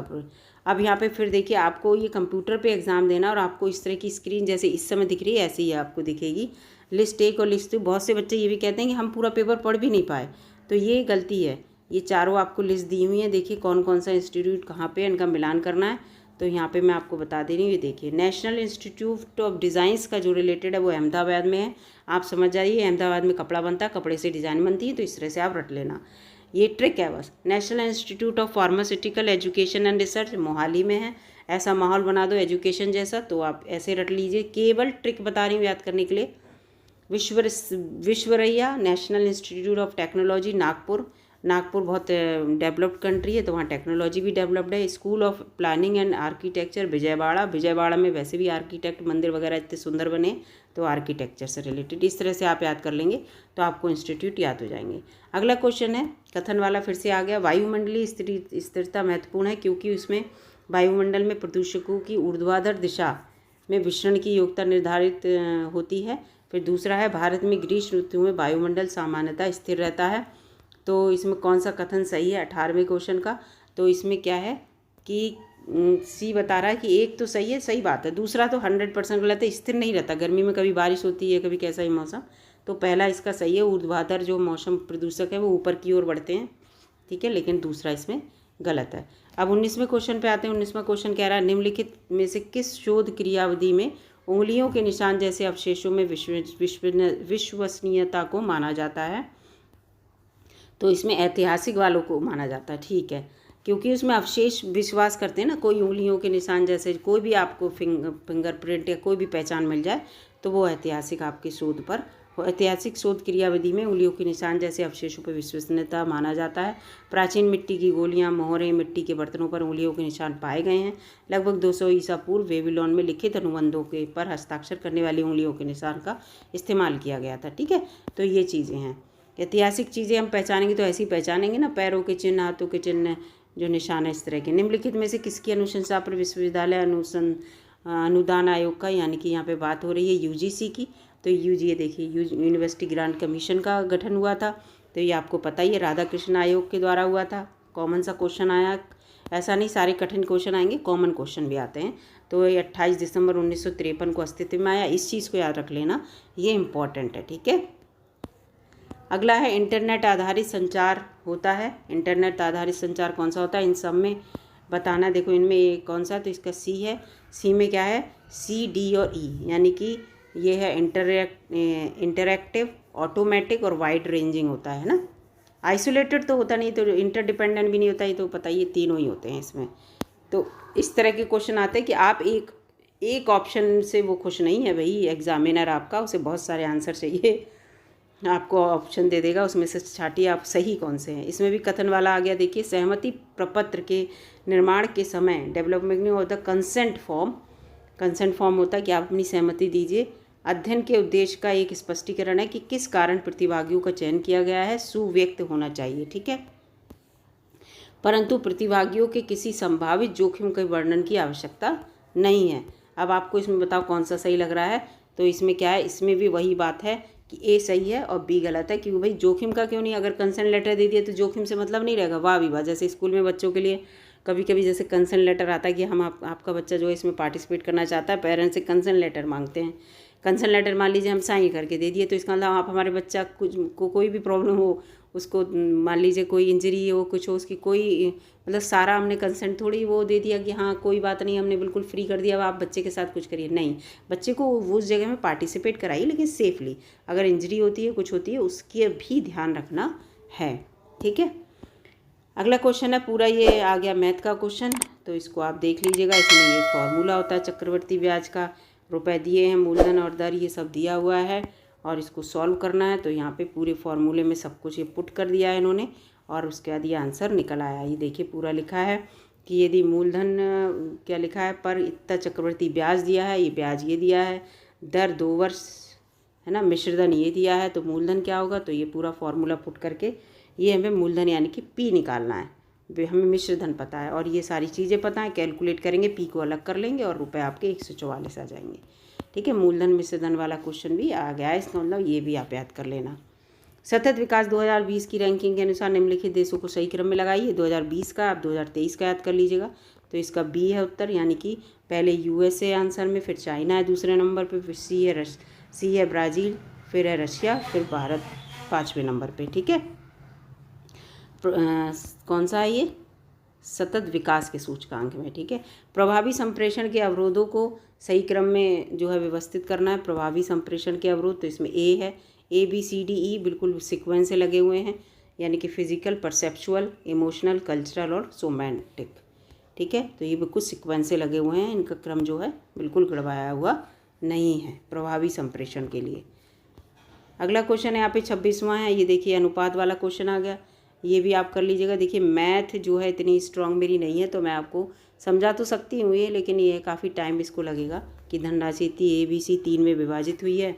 अब यहाँ पे फिर देखिए, आपको ये कंप्यूटर पे एग्ज़ाम देना, और आपको इस तरह की स्क्रीन जैसे इस समय दिख रही है, ऐसे ही आपको दिखेगी लिस्ट 1 और लिस्ट 2। बहुत से बच्चे ये भी कहते हैं कि हम पूरा पेपर पढ़ भी नहीं पाए, तो ये गलती है। ये चारों आपको लिस्ट दी हुई है, देखिए कौन कौन सा इंस्टीट्यूट कहाँ पे, इनका मिलान करना है। तो यहाँ पे मैं आपको बता दे रही हूँ, ये देखिए नेशनल इंस्टीट्यूट ऑफ डिज़ाइंस का जो रिलेटेड है वो अहमदाबाद में है। आप समझ जाइए, अहमदाबाद में कपड़ा बनता है, कपड़े से डिज़ाइन बनती है, तो इस तरह से आप रट लेना। ये ट्रिक है बस। National institute of pharmaceutical education and research Mohali में है। ऐसा माहौल बना दो एजुकेशन जैसा, तो आप ऐसे रट लीजिए। केवल ट्रिक बता रही हूँ याद करने के लिए। Visvesvaraya national institute of technology Nagpur बहुत डेवलप्ड कंट्री है, तो वहाँ टेक्नोलॉजी भी डेवलप्ड है। School of planning and architecture Vijayawada में वैसे भी आर्किटेक्ट मंदिर वगैरह इतने सुंदर बने, तो आर्किटेक्चर से रिलेटेड इस तरह से आप याद कर लेंगे, तो आपको इंस्टीट्यूट याद हो जाएंगे। अगला क्वेश्चन है कथन वाला, फिर से आ गया। वायुमंडलीय स्थिरता महत्वपूर्ण है क्योंकि उसमें वायुमंडल में प्रदूषकों की ऊर्ध्वाधर दिशा में विचरण की योग्यता निर्धारित होती है। फिर दूसरा है, भारत में ग्रीष्म ऋतु में वायुमंडल सामान्यतः स्थिर रहता है। तो इसमें कौन सा कथन सही है 18वें क्वेश्चन का। तो इसमें क्या है कि सी बता रहा है कि एक तो सही है, सही बात है, दूसरा तो 100% गलत है। स्थिर नहीं रहता, गर्मी में कभी बारिश होती है, कभी कैसा ही मौसम। तो पहला इसका सही है, ऊर्ध्वाधर जो मौसम प्रदूषक है वो ऊपर की ओर बढ़ते हैं। ठीक है, लेकिन दूसरा इसमें गलत है। अब 19वें क्वेश्चन पे आते हैं। 19वां क्वेश्चन कह रहा है, निम्नलिखित में से किस शोध क्रियाविधि में उंगलियों के निशान जैसे अवशेषों में विश्वसनीयता को माना जाता है। तो इसमें ऐतिहासिक वालों को माना जाता है, ठीक है, क्योंकि उसमें अवशेष विश्वास करते हैं ना, कोई उंगलियों के निशान जैसे कोई भी आपको फिंगरप्रिंट या कोई भी पहचान मिल जाए तो वो ऐतिहासिक आपकी शोध पर, ऐतिहासिक शोध क्रियाविधि में उंगलियों के निशान जैसे अवशेषों पर विश्वसनीयता माना जाता है। प्राचीन मिट्टी की गोलियां, मोहरें, मिट्टी के बर्तनों पर उंगलियों के निशान पाए गए हैं। लगभग 200 ईसा पूर्व बेबीलोन में लिखित अनुबंधों के पर हस्ताक्षर करने वाली उंगलियों के निशान का इस्तेमाल किया गया था, ठीक है। तो ये चीज़ें हैं, ऐतिहासिक चीज़ें हम पहचानेंगे तो ऐसे ही पहचानेंगे ना, पैरों के चिन्ह, हाथों के चिन्ह, जो निशान है इस तरह के। निम्नलिखित में से किसकी अनुशंसा पर विश्वविद्यालय अनुदान आयोग का, यानी कि यहाँ पे बात हो रही है यूजीसी की, तो ये देखिए यूनिवर्सिटी ग्रांट कमीशन का गठन हुआ था। तो ये आपको पता ही है, राधाकृष्ण आयोग के द्वारा हुआ था। कॉमन सा क्वेश्चन आया, ऐसा नहीं सारे कठिन क्वेश्चन आएंगे, कॉमन क्वेश्चन भी आते हैं। तो ये 28 दिसंबर 1953 को अस्तित्व में आया। इस चीज़ को याद रख लेना, ये इम्पॉर्टेंट है, ठीक है। अगला है इंटरनेट आधारित संचार होता है। इंटरनेट आधारित संचार कौन सा होता है, इन सब में बताना। देखो इनमें ये कौन सा, तो इसका सी है। सी में क्या है, सी, डी और ई, यानी कि ये है इंटरैक्टिव, ऑटोमेटिक और वाइड रेंजिंग होता है ना। आइसोलेटेड तो होता नहीं, तो इंटरडिपेंडेंट भी नहीं होता, ये तो पता ही, ये तीनों ही होते हैं इसमें। तो इस तरह के क्वेश्चन आते हैं कि आप एक ऑप्शन से वो खुश नहीं है भाई एग्जामिनर आपका, उसे बहुत सारे आंसर चाहिए, आपको ऑप्शन दे देगा, उसमें से छाटिए आप सही कौन से हैं। इसमें भी कथन वाला आ गया, देखिए सहमति प्रपत्र के निर्माण के समय development of the consent form होता है कि आप अपनी सहमति दीजिए। अध्ययन के उद्देश्य का एक स्पष्टीकरण है कि किस कारण प्रतिभागियों का चयन किया गया है, सुव्यक्त होना चाहिए, ठीक है, परंतु प्रतिभागियों के किसी संभावित जोखिम के वर्णन की आवश्यकता नहीं है। अब आपको इसमें बताओ कौन सा सही लग रहा है। तो इसमें क्या है, इसमें भी वही बात है कि ए सही है और बी गलत है, क्योंकि भाई जोखिम का क्यों नहीं, अगर कंसेंट लेटर दे दिए तो जोखिम से मतलब नहीं रहेगा, वाह भी वाह। जैसे स्कूल में बच्चों के लिए कभी कभी जैसे कंसेंट लेटर आता है कि हम आपका बच्चा जो है इसमें पार्टिसिपेट करना चाहता है, पेरेंट्स से कंसेंट लेटर मांगते हैं। कंसेंट लेटर मान लीजिए हम साइन करके दे दिए, तो इसका मतलब आप हमारे बच्चा कोई भी प्रॉब्लम हो, उसको मान लीजिए कोई इंजरी हो, कुछ हो, उसकी कोई मतलब सारा हमने कंसेंट थोड़ी वो दे दिया कि हाँ कोई बात नहीं, हमने बिल्कुल फ्री कर दिया, अब आप बच्चे के साथ कुछ करिए, नहीं, बच्चे को वो उस जगह में पार्टिसिपेट कराइए, लेकिन सेफली। अगर इंजरी होती है, कुछ होती है, उसकी भी ध्यान रखना है, ठीक है। अगला क्वेश्चन है, पूरा ये आ गया मैथ का क्वेश्चन, तो इसको आप देख लीजिएगा। इसमें ये फॉर्मूला होता है चक्रवर्ती ब्याज का, रुपए दिए हैं, मूलधन और दर ये सब दिया हुआ है, और इसको सॉल्व करना है। तो यहाँ पे पूरे फॉर्मूले में सब कुछ ये पुट कर दिया है इन्होंने, और उसके बाद ये आंसर निकल आया। ये देखिए पूरा लिखा है कि यदि मूलधन क्या लिखा है, पर इतना चक्रवर्ती ब्याज दिया है, ये ब्याज ये दिया है, दर 2 वर्ष है ना, मिश्रधन ये दिया है, तो मूलधन क्या होगा। तो ये पूरा फॉर्मूला पुट करके ये हमें मूलधन यानी कि पी निकालना है, हमें मिश्रधन पता है और ये सारी चीज़ें पता है, कैलकुलेट करेंगे, पी को अलग कर लेंगे और रुपए आपके 144 आ जाएंगे, ठीक है। मूलधन मिश्रधन वाला क्वेश्चन भी आ गया है, इसका मतलब ये भी आप याद कर लेना। सतत विकास 2020 की रैंकिंग के अनुसार निम्नलिखित देशों को सही क्रम में लगाइए। 2020 का, आप 2023 का याद कर लीजिएगा। तो इसका बी है उत्तर, यानी कि पहले यूएसए आंसर में, फिर चाइना है दूसरे नंबर पे, फिर सी है ब्राज़ील, फिर है रशिया, फिर भारत 5वें नंबर पे, ठीक है। कौन सा है ये, सतत विकास के सूचकांक में, ठीक है। प्रभावी संप्रेषण के अवरोधों को सही क्रम में जो है व्यवस्थित करना है। प्रभावी संप्रेषण के अवरोध, तो इसमें ए है, A B C D E बिल्कुल सीक्वेंस से लगे हुए हैं, यानी कि फिजिकल, परसेप्चुअल, इमोशनल, कल्चरल और सोमैटिक, ठीक है। तो ये बिल्कुल सीक्वेंस से लगे हुए हैं, इनका क्रम जो है बिल्कुल गड़बड़ाया हुआ नहीं है प्रभावी संप्रेषण के लिए। अगला क्वेश्चन है यहाँ पे 26वां है, ये देखिए अनुपात वाला क्वेश्चन आ गया, ये भी आप कर लीजिएगा। देखिए मैथ जो है इतनी स्ट्रांग मेरी नहीं है, तो मैं आपको समझा तो सकती हूँ ये, लेकिन ये काफ़ी टाइम इसको लगेगा कि धनराशि इतनी ए बी सी 3 में विभाजित हुई है,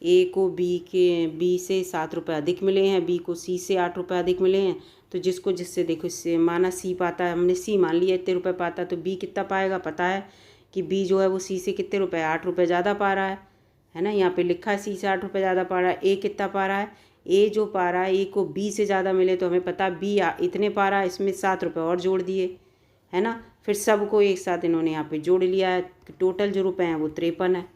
ए को बी से 7 रुपये अधिक मिले हैं, बी को सी से 8 रुपये अधिक मिले हैं, तो जिससे देखो इससे माना सी पाता है, हमने सी मान लिया इतने रुपये पाता है, तो बी कितना पाएगा, पता है कि बी जो है वो सी से कितने रुपये, 8 रुपये ज़्यादा पा रहा है ना, यहाँ पे लिखा है सी से 8 रुपये ज़्यादा पा रहा है। ए कितना पा रहा है, ए जो पा रहा है, ए को बी से ज़्यादा मिले, तो हमें पता बी इतने पा रहा है, इसमें 7 रुपये और जोड़ दिए, है ना, फिर सबको एक साथ इन्होंने यहाँ पे जोड़ लिया है, टोटल जो रुपए हैं वो 53 है,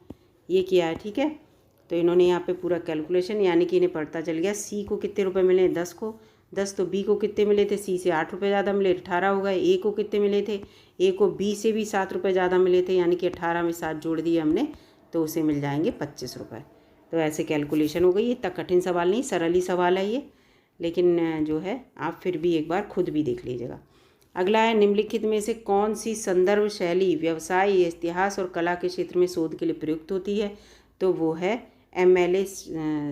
ये किया है, ठीक है। तो इन्होंने यहाँ पे पूरा कैलकुलेशन, यानी कि इन्हें पता चल गया सी को कितने रुपए मिले हैं, 10 को 10, तो बी को कितने मिले थे, सी से 8 रुपये ज़्यादा मिले, 18 हो गए। ए को कितने मिले थे, ए को बी से भी 7 रुपये ज़्यादा मिले थे, यानी कि 18 में 7 जोड़ दिए हमने, तो उसे मिल जाएंगे 25 रुपये। तो ऐसे कैलकुलेशन हो गई। इतना कठिन सवाल नहीं, सरल ही सवाल है ये, लेकिन जो है आप फिर भी एक बार खुद भी देख लीजिएगा। अगला है, निम्नलिखित में से कौन सी संदर्भ शैली व्यवसाय, इतिहास और कला के क्षेत्र में शोध के लिए प्रयुक्त होती है? तो वो है MLA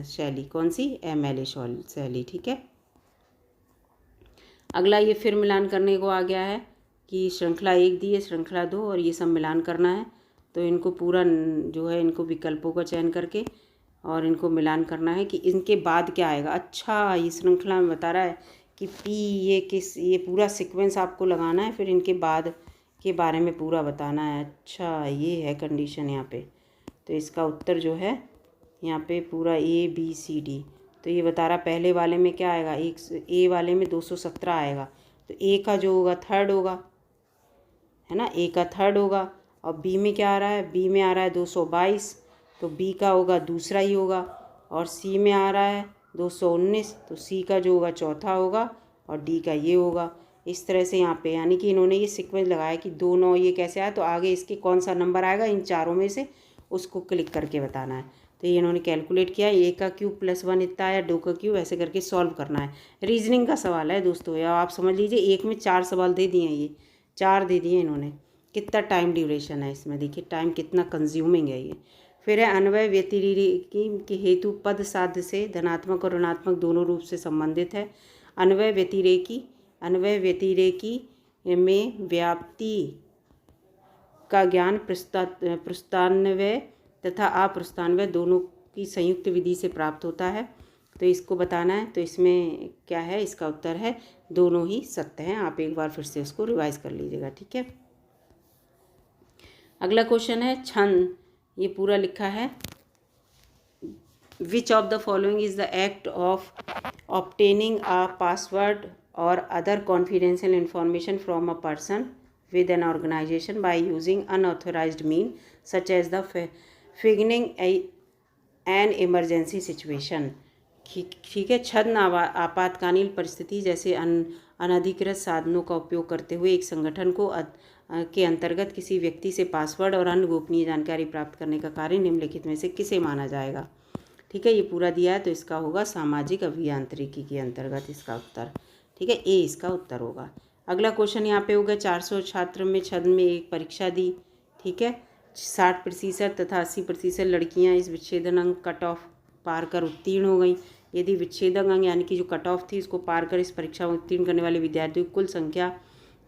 शैली। कौन सी? MLA शैली। ठीक है। अगला ये फिर मिलान करने को आ गया है कि श्रृंखला 1 दी है, श्रृंखला 2 और ये सब मिलान करना है। तो इनको पूरा जो है इनको विकल्पों का चयन करके और इनको मिलान करना है कि इनके बाद क्या आएगा। अच्छा, ये श्रृंखला में बता रहा है कि ये पूरा सीक्वेंस आपको लगाना है, फिर इनके बाद के बारे में पूरा बताना है। अच्छा, ये है कंडीशन यहाँ पे। तो इसका उत्तर जो है यहाँ पे पूरा ABCD। तो ये बता रहा पहले वाले में क्या आएगा, A वाले में 217 आएगा। तो A का जो होगा थर्ड होगा, है ना, A का थर्ड होगा। और B में क्या आ रहा है? B में आ रहा है 222, तो B का होगा दूसरा ही होगा। और C में आ रहा है 219, तो C का जो होगा चौथा होगा और D का ये होगा। इस तरह से यहाँ पे यानी कि इन्होंने ये सीक्वेंस लगाया कि 2 9 ये कैसे आया, तो आगे इसके कौन सा नंबर आएगा इन चारों में से, उसको क्लिक करके बताना है। तो ये इन्होंने कैलकुलेट किया, A का क्यूब +1 इतना आया, 2 का क्यूब, ऐसे करके सॉल्व करना है। रीजनिंग का सवाल है दोस्तों, या आप समझ लीजिए एक में 4 सवाल दे दिए हैं, ये 4 दे दिए इन्होंने। कितना टाइम ड्यूरेशन है इसमें, देखिए टाइम कितना कंज्यूमिंग है ये। फिर है, अन्वय व्यतिरेकी के हेतु पद साध्य से धनात्मक और ऋणात्मक दोनों रूप से संबंधित है। अन्वय व्यतिरेकी में व्याप्ति का ज्ञान प्रस्तान्वय तथा अप्रस्तान्वय दोनों की संयुक्त विधि से प्राप्त होता है। तो इसको बताना है। तो इसमें क्या है, इसका उत्तर है दोनों ही सत्य हैं। आप एक बार फिर से उसको रिवाइज कर लीजिएगा। ठीक है। अगला क्वेश्चन है छंद। ये पूरा लिखा है, which of the following is the act of obtaining a password or other confidential information from a person with an organization by using unauthorized mean such as the figuring an emergency situation। ठीक है। छद्म आपातकालीन परिस्थिति जैसे अनधिकृत साधनों का उपयोग करते हुए एक संगठन को के अंतर्गत किसी व्यक्ति से पासवर्ड और अन्य गोपनीय जानकारी प्राप्त करने का कार्य निम्नलिखित में से किसे माना जाएगा। ठीक है, ये पूरा दिया है, तो इसका होगा सामाजिक अभियांत्रिकी के अंतर्गत इसका उत्तर। ठीक है, A इसका उत्तर होगा। अगला क्वेश्चन यहाँ पे हो गया, 400 छात्र में छद्म में एक परीक्षा दी। ठीक है, 60% तथा 80% लड़कियाँ इस विच्छेदन अंक कट ऑफ पार कर उत्तीर्ण हो गई। यदि विच्छेदन अंक यानी कि जो कट ऑफ थी उसको पार कर इस परीक्षा में उत्तीर्ण करने वाले विद्यार्थियों की कुल संख्या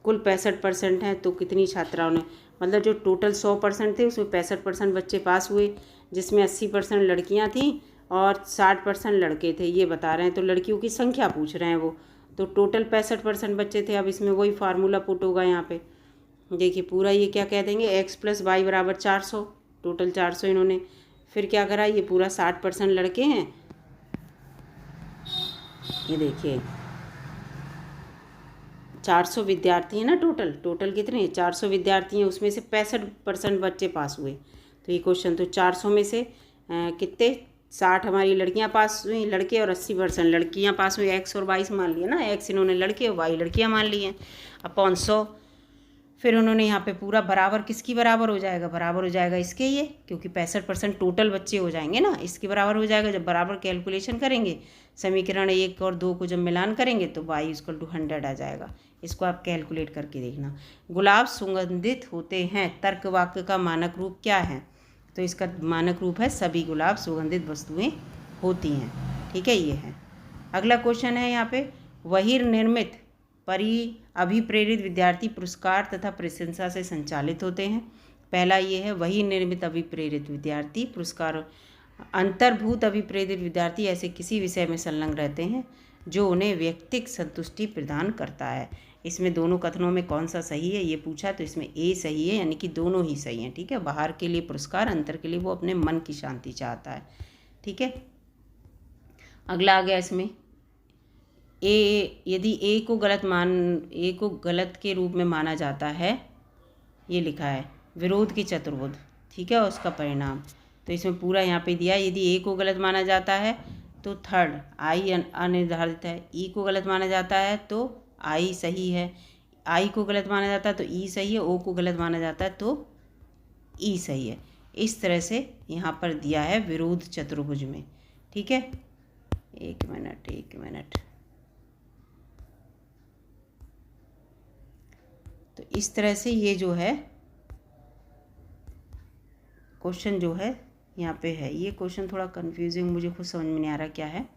कुल 65% है, तो कितनी छात्राओं ने, मतलब जो टोटल 100% थे उसमें 65% बच्चे पास हुए, जिसमें 80% लड़कियाँ थीं और 60% लड़के थे, ये बता रहे हैं। तो लड़कियों की संख्या पूछ रहे हैं वो, तो टोटल 65% बच्चे थे। अब इसमें वही फार्मूला पुट होगा यहाँ पे, देखिए पूरा ये क्या कह देंगे, x + y = 400, टोटल 400 इन्होंने। फिर क्या करा, ये पूरा 60% लड़के हैं, ये देखिए 400 विद्यार्थी हैं ना, टोटल कितने, 400 विद्यार्थी हैं, उसमें से 65% बच्चे पास हुए। तो ये क्वेश्चन, तो 400 में से कितने, 60 हमारी लड़कियां पास हुई, लड़के, और 80% लड़कियां पास हुई। x और y मान लिया ना, x इन्होंने लड़के और y लड़कियां मान ली हैं अपॉन 100। फिर उन्होंने यहाँ पे पूरा बराबर किसकी बराबर हो जाएगा, बराबर हो जाएगा इसके, ये क्योंकि 65% टोटल बच्चे हो जाएंगे ना, इसके बराबर हो जाएगा। जब बराबर कैलकुलेशन करेंगे, समीकरण 1 और 2 को जब मिलान करेंगे तो y = 100 आ जाएगा। इसको आप कैलकुलेट करके देखना। गुलाब सुगंधित होते हैं, तर्क वाक्य का मानक रूप क्या है? तो इसका मानक रूप है, सभी गुलाब सुगंधित वस्तुएं होती हैं। ठीक है, ये है। अगला क्वेश्चन है यहाँ पे, बहिर्निर्मित अभिप्रेरित विद्यार्थी पुरस्कार तथा प्रशंसा से संचालित होते हैं। पहला ये है, वही निर्मित अभिप्रेरित विद्यार्थी पुरस्कार। अंतर्भूत अभिप्रेरित विद्यार्थी ऐसे किसी विषय में संलग्न रहते हैं जो उन्हें व्यक्तिगत संतुष्टि प्रदान करता है। इसमें दोनों कथनों में कौन सा सही है ये पूछा, तो इसमें A सही है, यानी कि दोनों ही सही हैं। ठीक है, बाहर के लिए पुरस्कार, अंतर के लिए वो अपने मन की शांति चाहता है। ठीक है, अगला आ गया इसमें, यदि A को गलत के रूप में माना जाता है, ये लिखा है विरोध की चतुर्भुज। ठीक है, और उसका परिणाम, तो इसमें पूरा यहाँ पे दिया, यदि A को गलत माना जाता है तो थर्ड I अनिर्धारित है, E को गलत माना जाता है तो I सही है, I को गलत माना जाता है तो E सही है, O को गलत माना जाता है तो E सही है। इस तरह से यहाँ पर दिया है विरोध चतुर्भुज में। ठीक है, एक मिनट। तो इस तरह से ये जो है क्वेश्चन जो है यहाँ पे है। ये क्वेश्चन थोड़ा कंफ्यूजिंग, मुझे खुद समझ में नहीं आ रहा क्या है।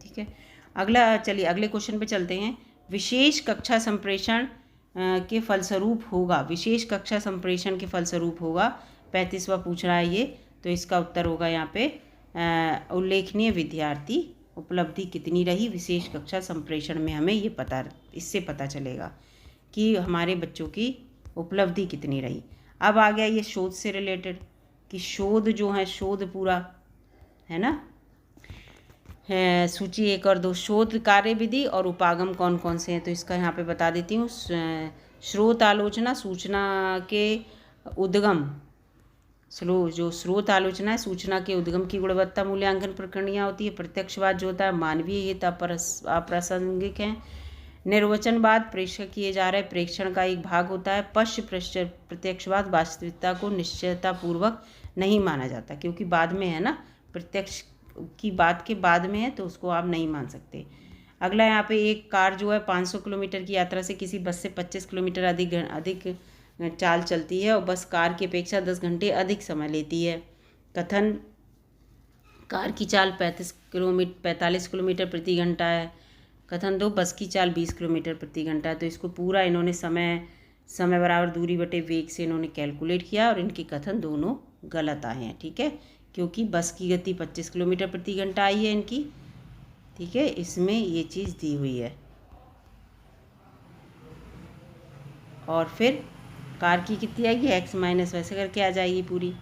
ठीक है, चलिए अगले क्वेश्चन पे चलते हैं। विशेष कक्षा संप्रेषण के फलस्वरूप होगा, 35वां पूछ रहा है ये। तो इसका उत्तर होगा यहाँ पे उल्लेखनीय विद्यार्थी उपलब्धि कितनी रही विशेष कक्षा संप्रेषण में। हमें ये इससे पता चलेगा कि हमारे बच्चों की उपलब्धि कितनी रही। अब आ गया ये शोध से रिलेटेड कि शोध जो है, शोध पूरा है ना, है सूची 1 और 2, शोध कार्य विधि और उपागम कौन कौन से हैं। तो इसका यहाँ पे बता देती हूँ। स्रोत आलोचना, सूचना के उद्गम, जो स्रोत आलोचना है, सूचना के उद्गम की गुणवत्ता मूल्यांकन प्रक्रिया होती है। प्रत्यक्षवाद जो होता है मानवीय हित अप्रासंगिक है। निर्वचनवाद प्रेक्षक किए जा रहे प्रेक्षण का एक भाग होता है। पश्च प्रत्यक्षवाद वास्तविकता को निश्चयतापूर्वक नहीं माना जाता, क्योंकि बाद में है ना, प्रत्यक्ष की बात के बाद में है, तो उसको आप नहीं मान सकते। अगला यहाँ पे एक कार जो है 500 किलोमीटर की यात्रा से किसी बस से 25 किलोमीटर अधिक चाल चलती है, और बस कार की अपेक्षा 10 घंटे अधिक समय लेती है। कथन कार की चाल 45 किलोमीटर प्रति घंटा है। कथन 2 बस की चाल 20 किलोमीटर प्रति घंटा है। तो इसको पूरा इन्होंने समय बराबर दूरी बटे वेग से इन्होंने कैलकुलेट किया, और इनके कथन दोनों गलत आए हैं। ठीक है, क्योंकि बस की गति 25 किलोमीटर प्रति घंटा आई है इनकी। ठीक है, इसमें ये चीज़ दी हुई है। और फिर कार की कितनी आएगी, x माइनस वैसे करके आ जाएगी पूरी।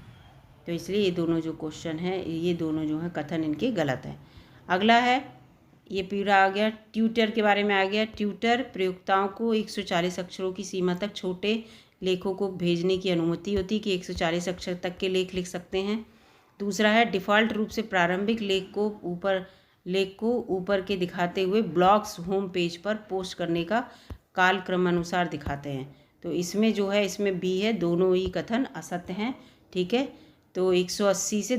तो इसलिए ये दोनों जो क्वेश्चन है, ये दोनों जो हैं कथन इनके गलत हैं। अगला है, ये पूरा आ गया ट्यूटर के बारे में आ गया। ट्यूटर प्रयोक्ताओं को 140 अक्षरों की सीमा तक छोटे लेखों को भेजने की अनुमति होती है कि 140 अक्षर तक के लेख लिख सकते हैं। दूसरा है, डिफ़ॉल्ट रूप से प्रारंभिक लेख को ऊपर के दिखाते हुए ब्लॉग्स होम पेज पर पोस्ट करने का कालक्रम अनुसार दिखाते हैं। तो इसमें जो है, इसमें बी है, दोनों ही कथन असत्य हैं। ठीक है, तो 140 से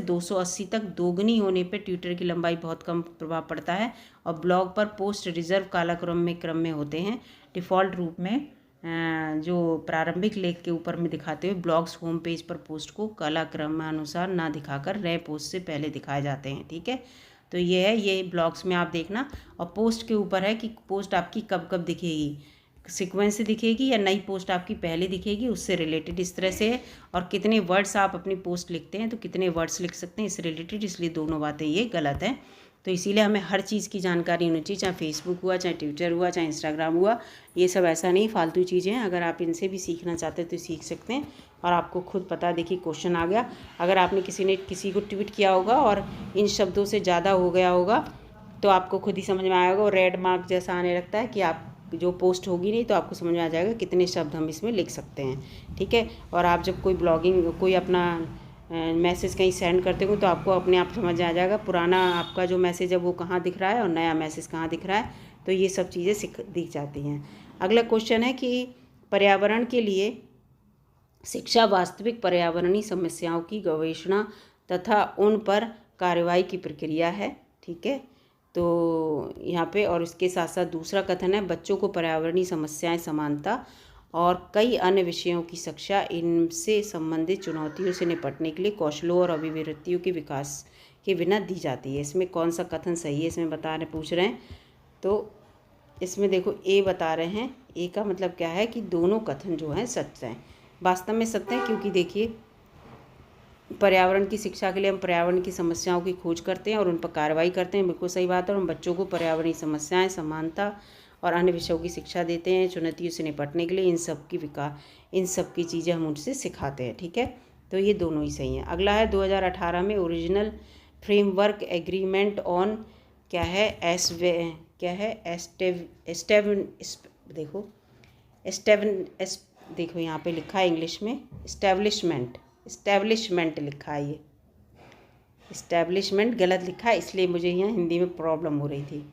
280 तक दोगुनी होने पे ट्विटर की लंबाई बहुत कम प्रभाव पड़ता है, और ब्लॉग पर पोस्ट रिजर्व कालक्रम में होते हैं। डिफ़ॉल्ट रूप में जो प्रारंभिक लेख के ऊपर में दिखाते हुए ब्लॉग्स होम पेज पर पोस्ट को कालक्रमानुसार ना दिखाकर नए पोस्ट से पहले दिखाए जाते हैं। ठीक है, तो ये है, ये ब्लॉग्स में आप देखना। और पोस्ट के ऊपर है कि पोस्ट आपकी कब कब दिखेगी, सीक्वेंस से दिखेगी या नई पोस्ट आपकी पहले दिखेगी, उससे रिलेटेड इस तरह से है। और कितने वर्ड्स आप अपनी पोस्ट लिखते हैं, तो कितने वर्ड्स लिख सकते हैं, इससे रिलेटेड। इसलिए दोनों बातें ये गलत हैं। तो इसीलिए हमें हर चीज़ की जानकारी होनी चाहिए, चाहे फेसबुक हुआ, चाहे ट्विटर हुआ, चाहे इंस्टाग्राम हुआ। ये सब ऐसा नहीं फालतू चीज़ें हैं। अगर आप इनसे भी सीखना चाहते हैं तो सीख सकते हैं, और आपको खुद पता। देखिए क्वेश्चन आ गया, अगर आपने किसी को ट्वीट किया होगा और इन शब्दों से ज़्यादा हो गया होगा, तो आपको खुद ही समझ में आएगा, और रेड मार्क जैसा आने लगता है कि आप जो पोस्ट होगी नहीं, तो आपको समझ में आ जाएगा कितने शब्द हम इसमें लिख सकते हैं। ठीक है, और आप जब कोई अपना मैसेज कहीं सेंड करते हो, तो आपको अपने आप समझ आ जाएगा पुराना आपका जो मैसेज है वो कहाँ दिख रहा है और नया मैसेज कहाँ दिख रहा है। तो ये सब चीज़ें दिख जाती हैं। अगला क्वेश्चन है कि पर्यावरण के लिए शिक्षा वास्तविक पर्यावरणीय समस्याओं की गवेषणा तथा उन पर कार्रवाई की प्रक्रिया है। ठीक है, तो यहाँ पे, और इसके साथ साथ दूसरा कथन है, बच्चों को पर्यावरणीय समस्याएं, समानता और कई अन्य विषयों की शिक्षा इनसे संबंधित चुनौतियों से निपटने के लिए कौशलों और अभिवृत्तियों के विकास के बिना दी जाती है। इसमें कौन सा कथन सही है, इसमें पूछ रहे हैं। तो इसमें देखो ए बता रहे हैं। ए का मतलब क्या है कि दोनों कथन जो हैं सत्य हैं, वास्तव में सत्य हैं। क्योंकि देखिए, पर्यावरण की शिक्षा के लिए हम पर्यावरण की समस्याओं की खोज करते हैं और उन पर कार्रवाई करते हैं, बिल्कुल सही बात है। और हम बच्चों को पर्यावरणीय समस्याएं, समानता और अन्य विषयों की शिक्षा देते हैं चुनौतियों से निपटने के लिए। इन सब की चीज़ें हम उनसे सिखाते हैं। ठीक है, तो ये दोनों ही सही हैं। अगला है 2018 में ओरिजिनल फ्रेमवर्क एग्रीमेंट ऑन देखो यहाँ पे लिखा है इंग्लिश में इस्टेब्लिशमेंट लिखा है, ये इस्टेब्लिशमेंट गलत लिखा है, इसलिए मुझे यहाँ हिंदी में प्रॉब्लम हो रही थी।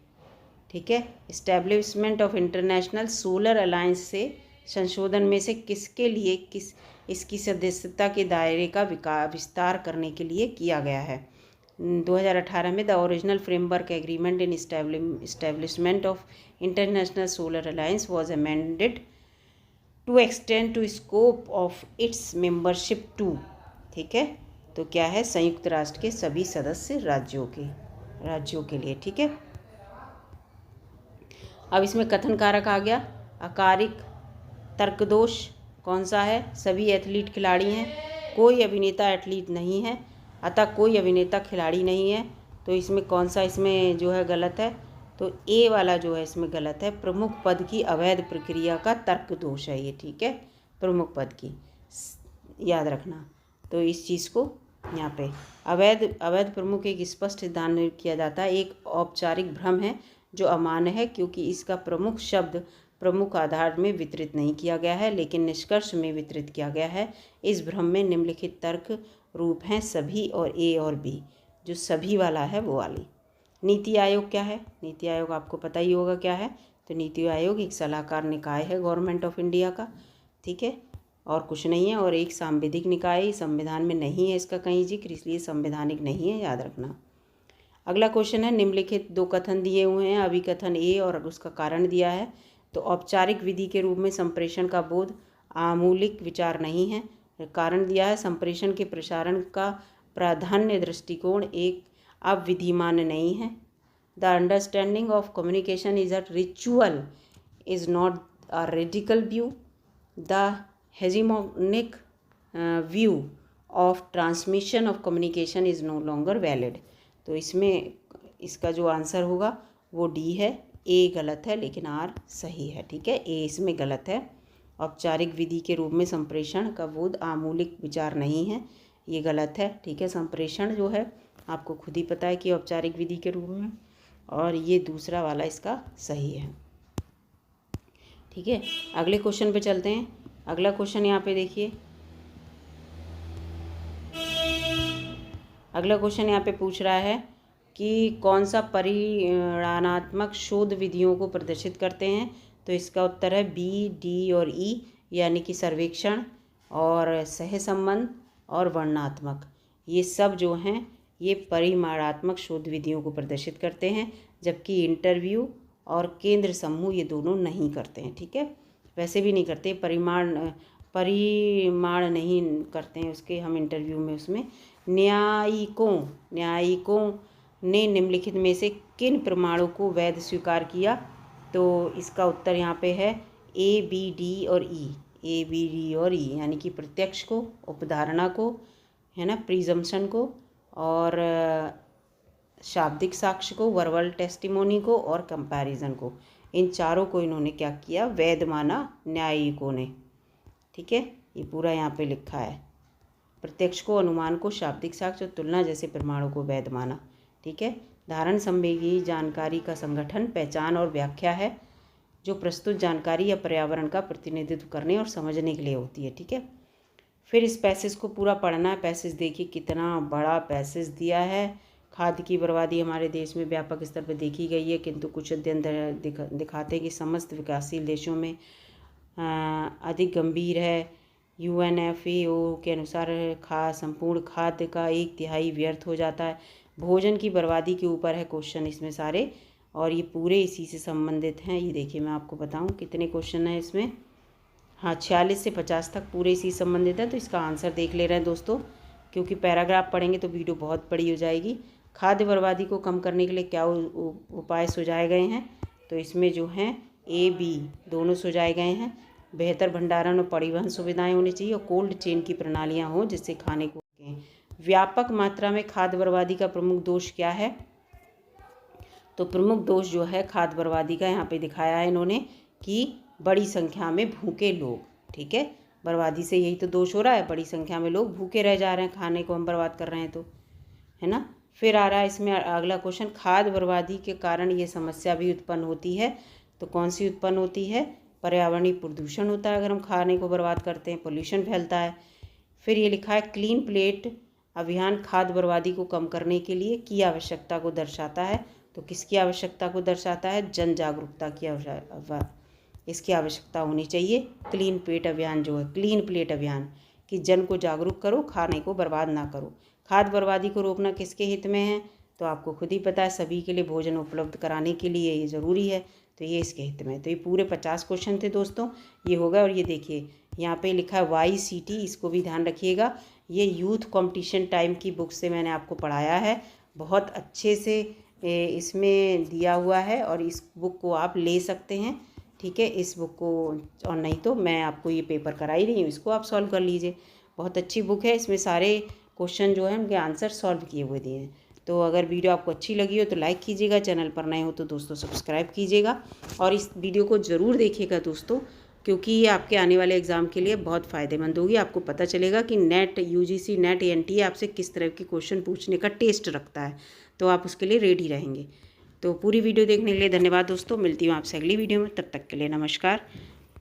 ठीक है। Establishment of International Solar alliance से संशोधन में से किसके लिए इसकी सदस्यता के दायरे का विस्तार करने के लिए किया गया है। 2018 में the original framework agreement in establishment of International Solar Alliance was amended to extend to scope of its membership to, ठीक है। तो क्या है, संयुक्त राष्ट्र के सभी सदस्य राज्यों के लिए, ठीक है। अब इसमें कथन कारक आ गया। अकारिक तर्कदोष कौन सा है, सभी एथलीट खिलाड़ी हैं, कोई अभिनेता एथलीट नहीं है, अतः कोई अभिनेता खिलाड़ी नहीं है। तो इसमें कौन सा इसमें जो है गलत है, तो ए वाला जो है इसमें गलत है। प्रमुख पद की अवैध प्रक्रिया का तर्क दोष है ये, ठीक है, प्रमुख पद की याद रखना। तो इस चीज़ को यहाँ पे अवैध प्रमुख एक स्पष्ट सिद्धांत किया जाता है, एक औपचारिक भ्रम है जो अमान्य है क्योंकि इसका प्रमुख शब्द प्रमुख आधार में वितरित नहीं किया गया है लेकिन निष्कर्ष में वितरित किया गया है। इस भ्रम में निम्नलिखित तर्क रूप हैं सभी और ए और बी। जो सभी वाला है वो वाली। नीति आयोग क्या है, नीति आयोग आपको पता ही होगा क्या है। तो नीति आयोग एक सलाहकार निकाय है गवर्नमेंट ऑफ इंडिया का, ठीक है, और कुछ नहीं है। और एक सांविधिक निकाय, संविधान में नहीं है इसका कहीं जिक्र, इसलिए संवैधानिक नहीं है, याद रखना। अगला क्वेश्चन है, निम्नलिखित दो कथन दिए हुए हैं, अभिकथन ए और उसका कारण दिया है। तो औपचारिक विधि के रूप में संप्रेषण का बोध आमूलिक विचार नहीं है। कारण दिया है, संप्रेषण के प्रसारण का प्राधान्य दृष्टिकोण एक अब विधिमान नहीं है। The understanding of communication is a ritual is not a radical view. The hegemonic view of transmission of communication is no longer valid. तो इसमें इसका जो आंसर होगा वो डी है, ए गलत है लेकिन आर सही है, ठीक है। ए इसमें गलत है। औपचारिक विधि के रूप में संप्रेषण का बोध आमूलिक विचार नहीं है, ये गलत है, ठीक है। संप्रेषण जो है आपको खुद ही पता है कि औपचारिक विधि के रूप में, और ये दूसरा वाला इसका सही है, ठीक है। अगले क्वेश्चन पे चलते हैं। अगला क्वेश्चन यहाँ पे देखिए, अगला क्वेश्चन यहाँ पे पूछ रहा है कि कौन सा परिमाणात्मक शोध विधियों को प्रदर्शित करते हैं। तो इसका उत्तर है बी, डी और ई, यानी कि सर्वेक्षण और सहसंबंध और वर्णनात्मक। ये सब जो हैं ये परिमाणात्मक शोध विधियों को प्रदर्शित करते हैं, जबकि इंटरव्यू और केंद्र समूह ये दोनों नहीं करते हैं, ठीक है। वैसे भी नहीं करते, परिमाण नहीं करते हैं उसके हम इंटरव्यू में। उसमें न्यायिकों ने निम्नलिखित में से किन प्रमाणों को वैध स्वीकार किया। तो इसका उत्तर यहाँ पे है ए, बी, डी और ई। ए, बी, डी और ई, यानी कि प्रत्यक्ष को, उपधारणा को, है ना, प्रिजम्पशन को, और शाब्दिक साक्ष्य को, वर्बल टेस्टिमोनी को, और कंपैरिजन को। इन चारों को इन्होंने क्या किया, वैध माना न्यायिकों ने, ठीक है। ये पूरा यहाँ पे लिखा है, प्रत्यक्ष को, अनुमान को, शाब्दिक साक्ष्य और तुलना जैसे प्रमाणों को वैध माना, ठीक है। धारण संवेगी जानकारी का संगठन, पहचान और व्याख्या है जो प्रस्तुत जानकारी या पर्यावरण का प्रतिनिधित्व करने और समझने के लिए होती है, ठीक है। फिर इस पैसेज को पूरा पढ़ना है। पैसेज देखिए कितना बड़ा पैसेज दिया है। खाद्य की बर्बादी हमारे देश में व्यापक स्तर पर देखी गई है, किंतु कुछ अध्ययन दिखाते हैं कि समस्त विकासशील देशों में अधिक गंभीर है। UNFAO के अनुसार संपूर्ण खाद्य का 1/3 व्यर्थ हो जाता है। भोजन की बर्बादी के ऊपर है क्वेश्चन इसमें सारे, और ये पूरे इसी से संबंधित हैं। ये देखिए मैं आपको बताऊं कितने क्वेश्चन हैं इसमें। हाँ, 46 से 50 तक पूरे इसी संबंधित है। तो इसका आंसर देख ले रहे हैं दोस्तों, क्योंकि पैराग्राफ पढ़ेंगे तो वीडियो बहुत बड़ी हो जाएगी। खाद्य बर्बादी को कम करने के लिए क्या उपाय सुझाए गए हैं। तो इसमें जो हैं ए, बी दोनों सुझाए गए हैं। बेहतर भंडारण और परिवहन सुविधाएं होनी चाहिए, और कोल्ड चेन की प्रणालियां हों जिससे खाने को व्यापक मात्रा में। खाद्य बर्बादी का प्रमुख दोष क्या है। तो प्रमुख दोष जो है खाद्य बर्बादी का यहाँ पे दिखाया है इन्होंने कि बड़ी संख्या में भूखे लोग, ठीक है। बर्बादी से यही तो दोष हो रहा है, बड़ी संख्या में लोग भूखे रह जा रहे हैं, खाने को हम बर्बाद कर रहे हैं, तो है ना। फिर आ रहा है इसमें अगला क्वेश्चन, खाद्य बर्बादी के कारण ये समस्या भी उत्पन्न होती है। तो कौन सी उत्पन्न होती है, पर्यावरणीय प्रदूषण होता है अगर हम खाने को बर्बाद करते हैं, पोल्यूशन फैलता है। फिर ये लिखा है क्लीन प्लेट अभियान खाद्य बर्बादी को कम करने के लिए की आवश्यकता को दर्शाता है तो किसकी आवश्यकता को दर्शाता है? जन जागरूकता की इसकी आवश्यकता होनी चाहिए। क्लीन पेट अभियान जो है, क्लीन प्लेट अभियान, कि जन को जागरूक करो, खाने को बर्बाद ना करो। खाद्य बर्बादी को रोकना किसके हित में है? तो आपको खुद ही पता है, सभी के लिए भोजन उपलब्ध कराने के लिए ये ज़रूरी है, तो ये इसके हित में है। तो ये पूरे 50 क्वेश्चन थे दोस्तों, ये होगा। और ये देखिए यहाँ पे लिखा है YCT, इसको भी ध्यान रखिएगा। ये यूथ कंपटीशन टाइम की बुक से मैंने आपको पढ़ाया है, बहुत अच्छे से इसमें दिया हुआ है, और इस बुक को आप ले सकते हैं, ठीक है, इस बुक को। और नहीं तो मैं आपको ये पेपर करा ही रही हूँ, इसको आप सॉल्व कर लीजिए। बहुत अच्छी बुक है, इसमें सारे क्वेश्चन जो हैं उनके आंसर सॉल्व किए हुए दिए हैं। तो अगर वीडियो आपको अच्छी लगी हो तो लाइक कीजिएगा, चैनल पर नए हो तो दोस्तों सब्सक्राइब कीजिएगा, और इस वीडियो को ज़रूर देखिएगा दोस्तों, क्योंकि ये आपके आने वाले एग्ज़ाम के लिए बहुत फ़ायदेमंद होगी। आपको पता चलेगा कि नेट, UGC नेट, NTA आपसे किस तरह के क्वेश्चन पूछने का टेस्ट रखता है, तो आप उसके लिए रेडी रहेंगे। तो पूरी वीडियो देखने के लिए धन्यवाद दोस्तों। मिलती हूँ आपसे अगली वीडियो में, तब तक के लिए नमस्कार।